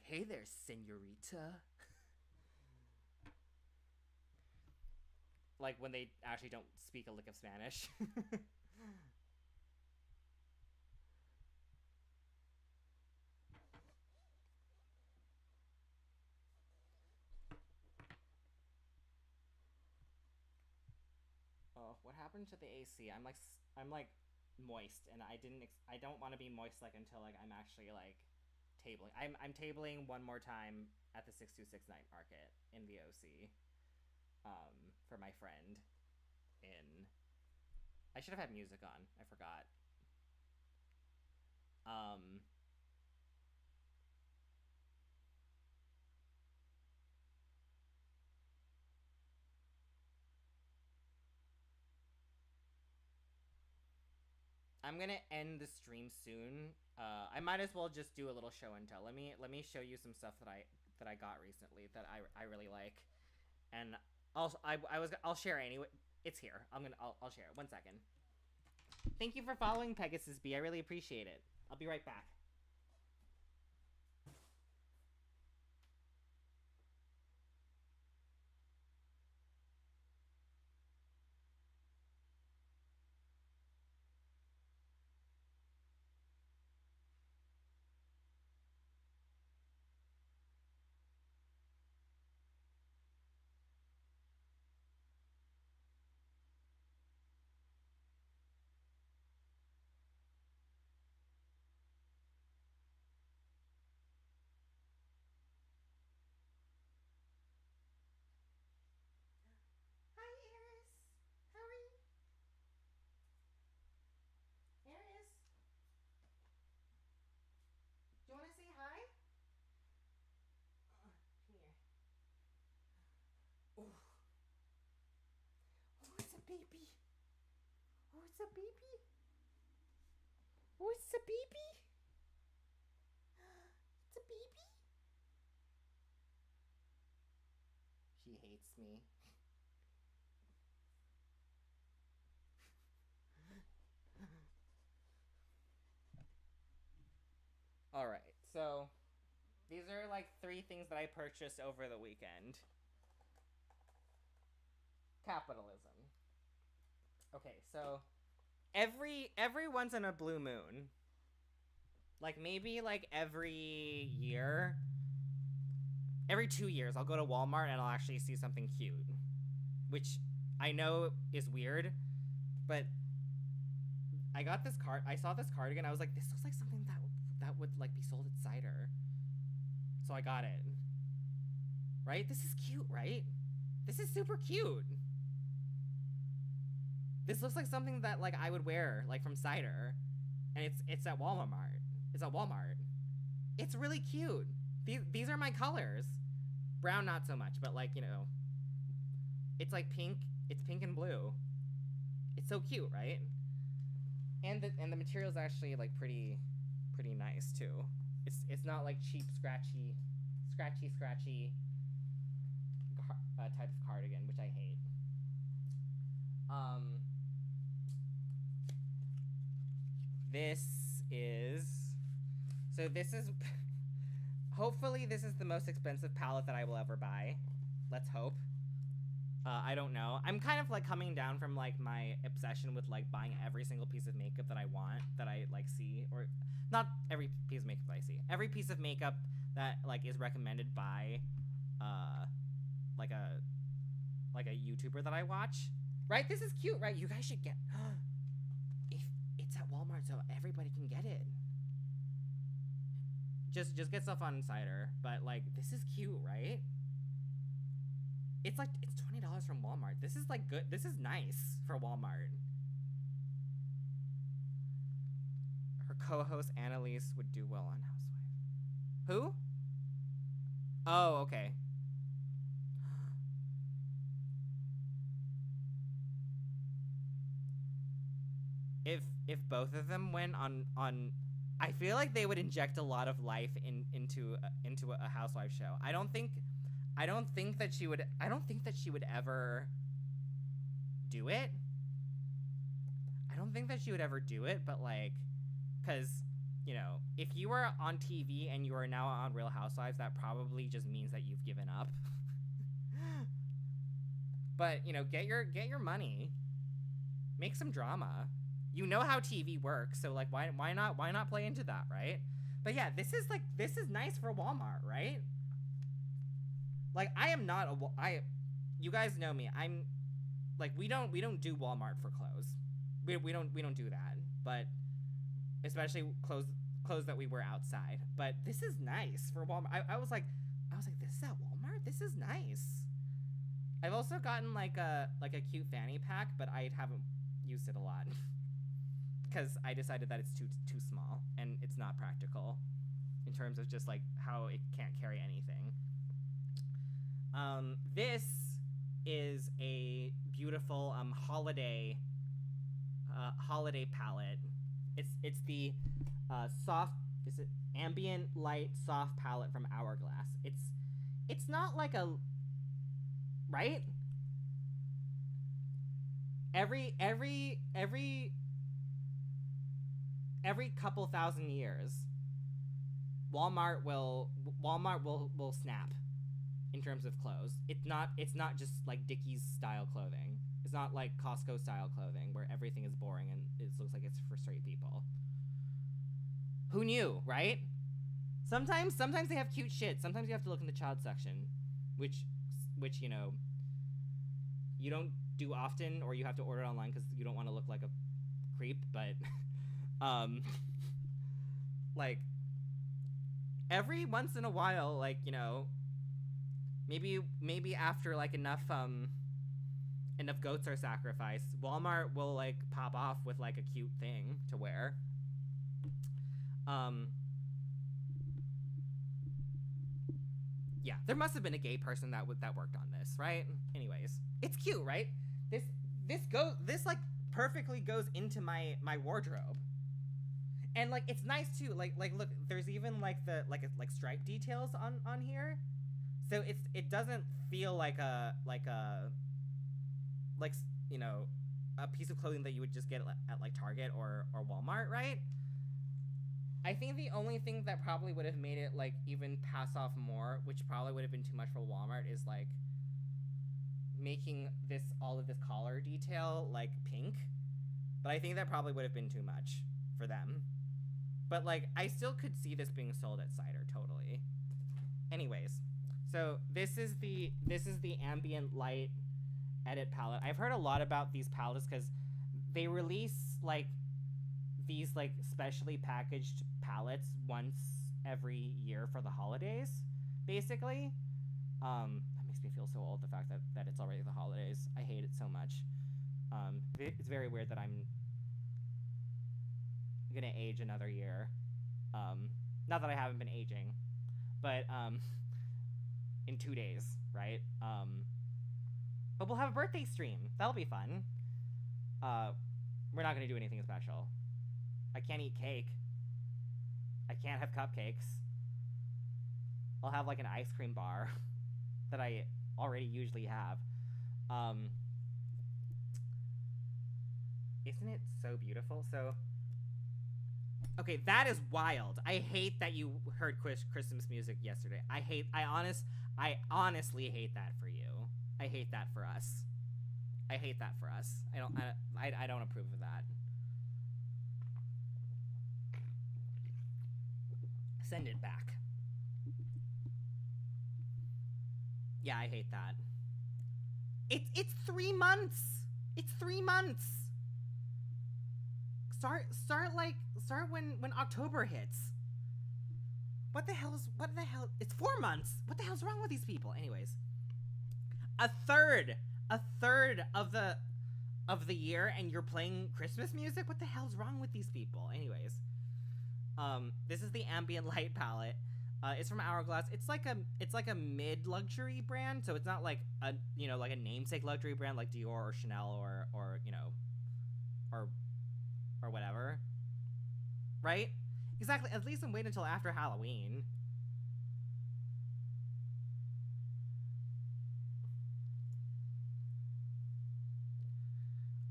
Speaker 1: hey there, senorita. Like when they actually don't speak a lick of Spanish. Oh, what happened to the AC? I'm like moist, and I don't want to be moist like until like I'm actually like tabling. I'm tabling one more time at the 6269 night market in the OC. For my friend in. I should have had music on. I forgot. Um. I'm gonna end the stream soon. I might as well just do a little show and tell. Let me show you some stuff that I got recently that I really like, and I'll share it anyway. It's here. I'll share it. 1 second. Thank you for following Pegasus B. I really appreciate it. I'll be right back. Baby. Oh, it's a baby. Oh, it's a baby. It's a baby. She hates me. All right, so these are like 3 things that I purchased over the weekend. Capitalism. Okay, so every once in a blue moon, like maybe like every year, every 2 years, I'll go to Walmart and I'll actually see something cute, which I know is weird, but I saw this cardigan. I was like, this looks like something that would like be sold at Cider, so I got it. Right? This is cute, right? This is super cute. This looks like something that like I would wear like from Cider, and it's at Walmart. It's at Walmart. It's really cute. These are my colors. Brown not so much, but like, you know, it's like pink. It's pink and blue. It's so cute, right? And the material is actually like pretty nice too. It's not like cheap scratchy type of cardigan, which I hate. This is hopefully this is the most expensive palette that I will ever buy. Let's hope. I don't know. I'm kind of like coming down from like my obsession with like buying every single piece of makeup that I want, that I like see, or not every piece of makeup that I see. Every piece of makeup that like is recommended by like a YouTuber that I watch. Right? This is cute, right? You guys should get if it's at Walmart so everybody can get it. Just get stuff on Cider, but like this is cute, right? It's like it's $20 from Walmart. This is like good. This is nice for Walmart. Her co-host Annalise would do well on Housewife. Who? Oh, okay. If both of them went on I feel like they would inject a lot of life into a housewife show. I don't think that she would ever do it. I don't think that she would ever do it, but like, cause you know, if you are on TV and you are now on Real Housewives, that probably just means that you've given up. But you know, get your money, make some drama. You know how TV works, so like why not play into that, right? But yeah, this is nice for Walmart, right? Like I am not you guys know me. I'm like we don't do Walmart for clothes. We don't do that. But especially clothes that we wear outside. But this is nice for Walmart. I was like this is at Walmart? This is nice. I've also gotten like a cute fanny pack, but I haven't used it a lot. Because I decided that it's too small and it's not practical in terms of just like how it can't carry anything. This is a beautiful holiday palette. It's the ambient light soft palette from Hourglass. It's not like a right. every couple thousand years, Walmart will snap in terms of clothes. It's not just like Dickies style clothing. It's not like Costco style clothing where everything is boring and it looks like it's for straight people. Who knew, right? Sometimes they have cute shit. Sometimes you have to look in the child section, which you know, you don't do often, or you have to order it online because you don't want to look like a creep. But like every once in a while, like, you know, maybe after like enough goats are sacrificed, Walmart will like pop off with like a cute thing to wear. Yeah, there must have been a gay person that worked on this, right? Anyways, it's cute, right? This like perfectly goes into my wardrobe. And like it's nice too. Like look, there's even like like stripe details on here. So it doesn't feel like you know, a piece of clothing that you would just get at like Target or Walmart, right? I think the only thing that probably would have made it like even pass off more, which probably would have been too much for Walmart, is like making all of this collar detail like pink. But I think that probably would have been too much for them. But like I still could see this being sold at Cider totally. Anyways, so this is the ambient light edit palette. I've heard a lot about these palettes because they release like these like specially packaged palettes once every year for the holidays, basically. That makes me feel so old, the fact that it's already the holidays. I hate it so much. It's very weird that I'm gonna age another year. Not that I haven't been aging, but in 2 days, right? But we'll have a birthday stream. That'll be fun. We're not gonna do anything special. I can't eat cake. I can't have cupcakes. I'll have like an ice cream bar that I already usually have. Isn't it so beautiful? So, okay, that is wild. I hate that you heard Christmas music yesterday. I honestly hate that for you. I hate that for us. I hate that for us. I don't approve of that. Send it back. Yeah, I hate that. It's 3 months. It's 3 months. Start when October hits. What the hell? It's 4 months. What the hell's wrong with these people? Anyways, a third of the year, and you're playing Christmas music. What the hell's wrong with these people? Anyways, this is the ambient light palette. It's from Hourglass. It's like a mid luxury brand, so it's not like a like a namesake luxury brand like Dior or Chanel or or whatever, right? Exactly. At least I'm waiting until after Halloween.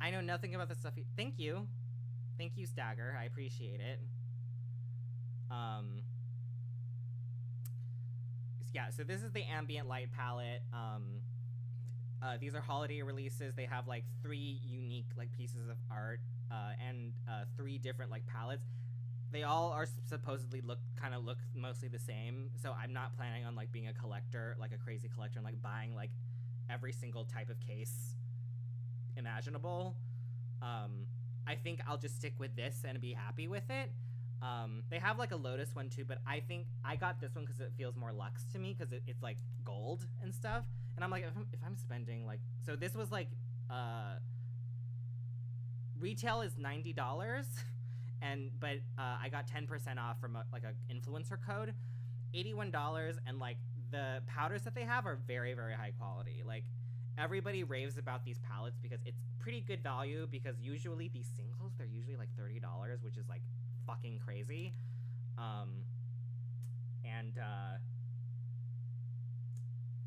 Speaker 1: I know nothing about this stuff. Thank you, Stagger. I appreciate it. Yeah, so this is the ambient light palette. These are holiday releases. They have like 3 unique like pieces of art and 3 different like palettes. They all are supposedly look mostly the same. So I'm not planning on like being a collector, like a crazy collector, and like buying like every single type of case imaginable. I think I'll just stick with this and be happy with it. They have like a Lotus one too, but I think I got this one because it feels more luxe to me because it's like gold and stuff. And I'm like, if I'm spending like, so this was like, retail is $90, but I got 10% off from like an influencer code, $81, and like the powders that they have are very, very high quality. Like everybody raves about these palettes because it's pretty good value, because usually these singles, they're usually like $30, which is like fucking crazy.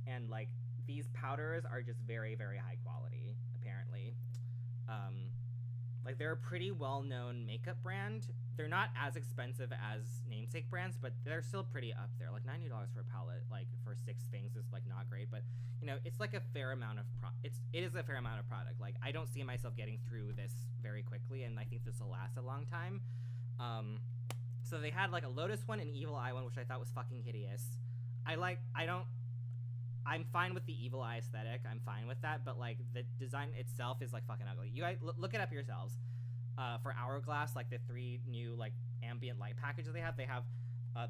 Speaker 1: And like these powders are just very, very high quality, apparently. Like they're a pretty well-known makeup brand. They're not as expensive as namesake brands, but they're still pretty up there. Like $90 for a palette, like for 6 things is like not great, but you know, it's like a fair amount of it is a fair amount of product. Like I don't see myself getting through this very quickly, and I think this will last a long time. So they had like a Lotus one and Evil Eye one, which I thought was fucking hideous. I'm fine with the Evil Eye aesthetic. I'm fine with that, but like the design itself is like fucking ugly. You guys look it up yourselves. For Hourglass, like the 3 new like ambient light packages they have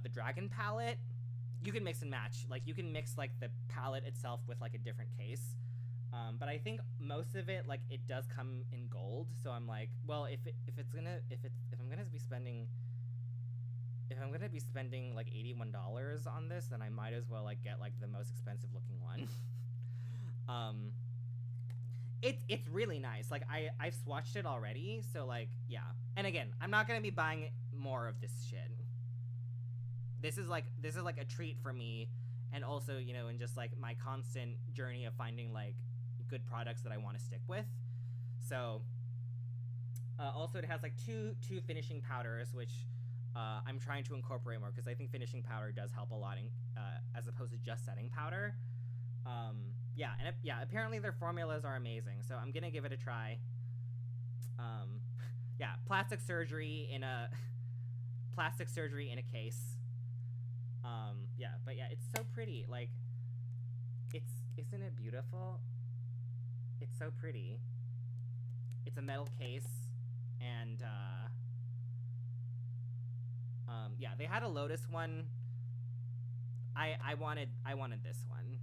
Speaker 1: the Dragon palette. You can mix and match. Like you can mix like the palette itself with like a different case. But I think most of it, like it does come in gold. So I'm like, well, if I'm gonna be spending like $81 on this, then I might as well like get like the most expensive looking one. It's really nice. Like I've swatched it already, so like yeah. And again, I'm not gonna be buying more of this shit. This is like a treat for me, and also, you know, in just like my constant journey of finding like good products that I want to stick with. So also it has like two finishing powders, which I'm trying to incorporate more because I think finishing powder does help a lot in, as opposed to just setting powder. Yeah, apparently their formulas are amazing, so I'm gonna give it a try. Yeah, plastic surgery in a case. Yeah, but yeah, it's so pretty. Like, isn't it beautiful? It's so pretty. It's a metal case, and yeah, they had a Lotus one. I wanted this one.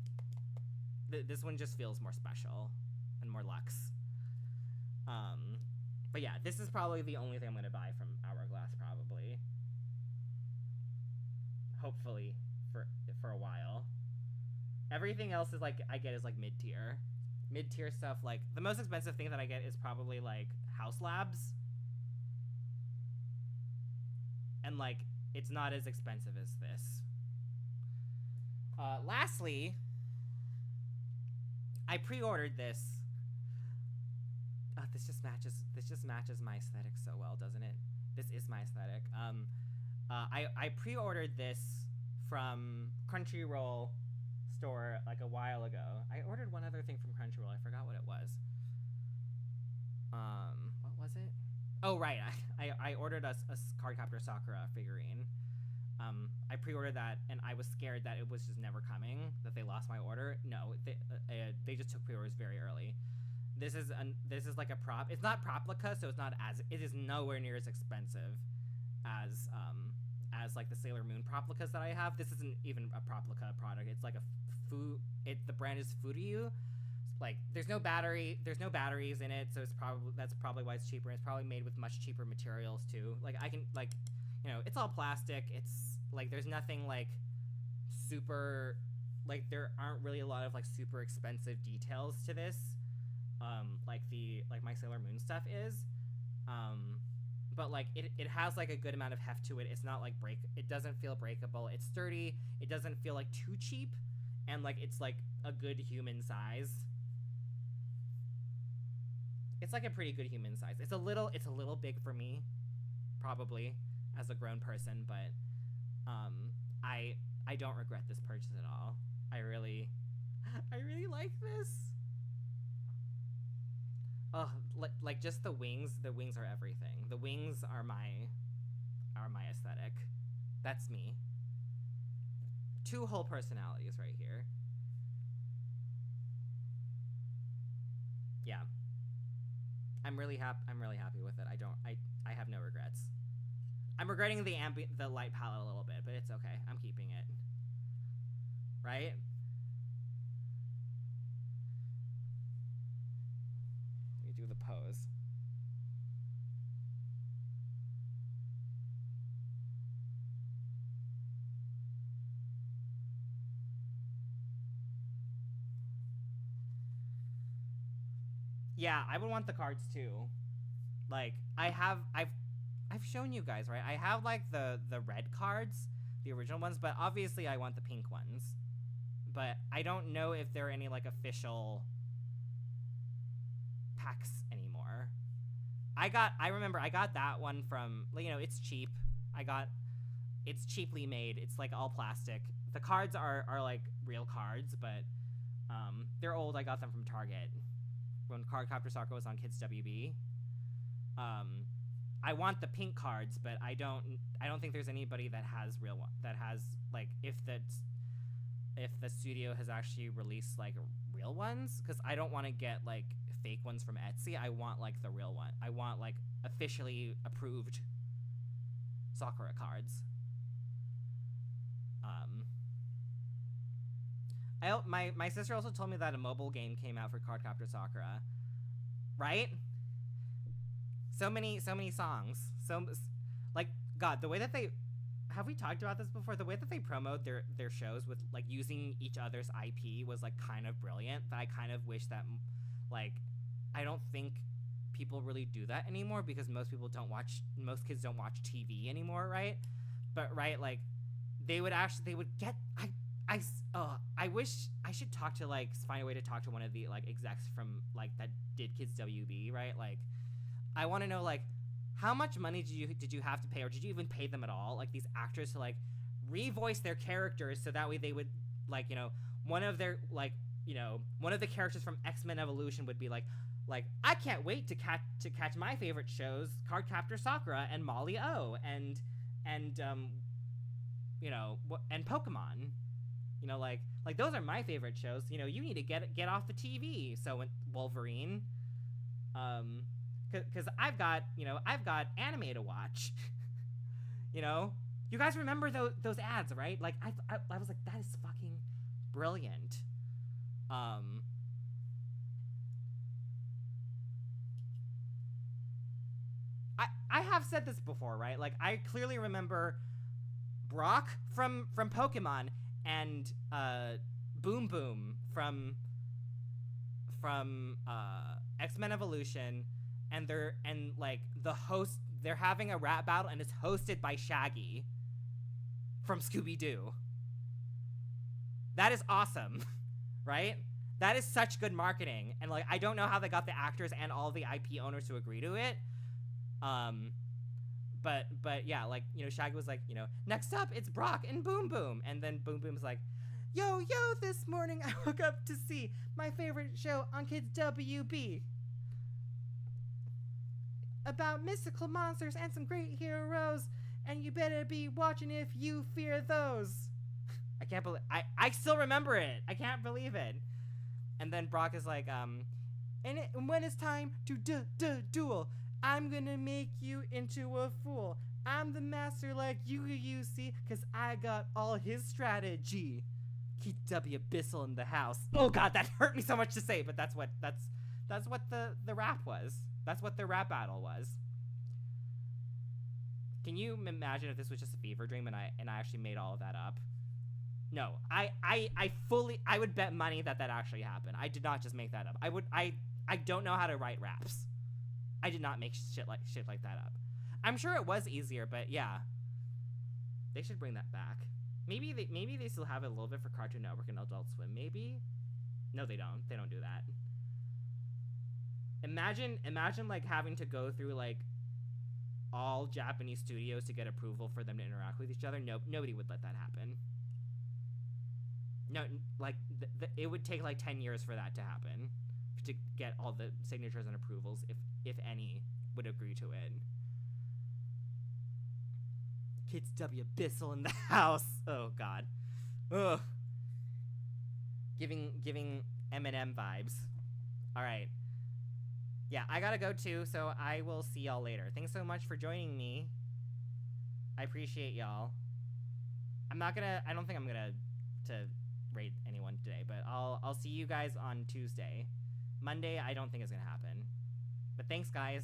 Speaker 1: This one just feels more special and more luxe. But yeah, this is probably the only thing I'm gonna buy from Hourglass, probably. Hopefully, for a while. Everything else is like I get is like mid-tier. Mid-tier stuff, like the most expensive thing that I get is probably like Haus Labs. And like it's not as expensive as this. Lastly, I pre-ordered this. This just matches my aesthetic so well, doesn't it? This is my aesthetic. I pre-ordered this from Crunchyroll store like a while ago. I ordered one other thing from Crunchyroll. I forgot what it was. What was it? Oh right, I ordered a Cardcaptor Sakura figurine. I pre-ordered that, and I was scared that it was just never coming, that they lost my order. No, they just took pre-orders very early. This is like a prop. It's not Proplica, so it is nowhere near as expensive as like the Sailor Moon Proplicas that I have. This isn't even a Proplica product. It's like the brand is Furyu. Like there's no batteries in it, so that's probably why it's cheaper. It's probably made with much cheaper materials too. Like I can like, you know, it's all plastic. It's like there's nothing like super, like there aren't really a lot of like super expensive details to this, like my Sailor Moon stuff is, but like it has like a good amount of heft to it. It's not like it doesn't feel breakable. It's sturdy. It doesn't feel like too cheap, and like it's like a good human size. It's like a pretty good human size. It's a little big for me, probably, as a grown person, but I don't regret this purchase at all. I really like this. Oh, like just the wings are everything. The wings are my aesthetic. That's me. 2 whole personalities right here. Yeah. I'm really happy with it. I have no regrets. I'm regretting the light palette a little bit, but it's okay. I'm keeping it. Right? Let me do the pose. Yeah, I would want the cards too. Like I've shown you guys, right? I have like the red cards, the original ones, but obviously I want the pink ones. But I don't know if there are any like official packs anymore. I remember I got that one from, you know, it's cheap. It's cheaply made. It's like all plastic. The cards are like real cards, but they're old. I got them from Target when Cardcaptor Sakura was on Kids WB. I want the pink cards, but I don't think there's anybody that has real one, that has, like, if the studio has actually released like real ones, because I don't want to get like fake ones from Etsy. I want like the real one. I want like officially approved Sakura cards. My sister also told me that a mobile game came out for Cardcaptor Sakura, right? So many songs. Like, God, the way that they, have we talked about this before? The way that they promote their shows with like using each other's IP was like kind of brilliant. That I kind of wish that, like, I don't think people really do that anymore, because most kids don't watch TV anymore, right? But right, like, they would get, I wish I should talk to, like, find a way to talk to one of the like execs from like that did Kids WB, right? Like, I want to know, like, how much money did you have to pay, or did you even pay them at all, like, these actors to like revoice their characters so that way they would, like, you know, one of the characters from X-Men Evolution would be like I can't wait to catch my favorite shows, Cardcaptor Sakura and Molly O and you know, and Pokemon. You know, like those are my favorite shows. You know, you need to get off the TV. So Wolverine, because I've got anime to watch. You know, you guys remember those ads, right? Like I was like, that is fucking brilliant. I have said this before, right? Like, I clearly remember Brock from Pokemon and Boom Boom from X-Men Evolution, and they're having a rap battle, and it's hosted by Shaggy from Scooby-Doo. That is awesome, right? That is such good marketing, and like, I don't know how they got the actors and all the IP owners to agree to it. But yeah, like, you know, Shaggy was like, you know, next up it's Brock and Boom Boom, and then Boom Boom's like, yo, this morning I woke up to see my favorite show on Kids WB about mystical monsters and some great heroes, and you better be watching if you fear those. I can't believe, I still remember it. I can't believe it. And then Brock is like, and when it's time to duel, I'm gonna make you into a fool. I'm the master like you see, cause I got all his strategy. Keep W Bissell in the house. Oh God, that hurt me so much to say, but that's what the rap was. That's what the rap battle was. Can you imagine if this was just a fever dream and I actually made all of that up? No, I would bet money that actually happened. I did not just make that up. I don't know how to write raps. I did not make shit like that up. I'm sure it was easier, but yeah. They should bring that back. Maybe they still have it a little bit for Cartoon Network and Adult Swim, maybe? No, they don't. They don't do that. Imagine like having to go through like all Japanese studios to get approval for them to interact with each other. No, nobody would let that happen. No, like it would take like 10 years for that to happen, to get all the signatures and approvals, if any would agree to it. Kids W Bissell in the house. Oh God. Ugh. Giving Eminem vibes. All right. Yeah, I gotta go too, so I will see y'all later. Thanks so much for joining me. I appreciate y'all. I don't think I'm gonna to rate anyone today, but I'll see you guys on Tuesday. Monday, I don't think it's gonna happen. But thanks, guys.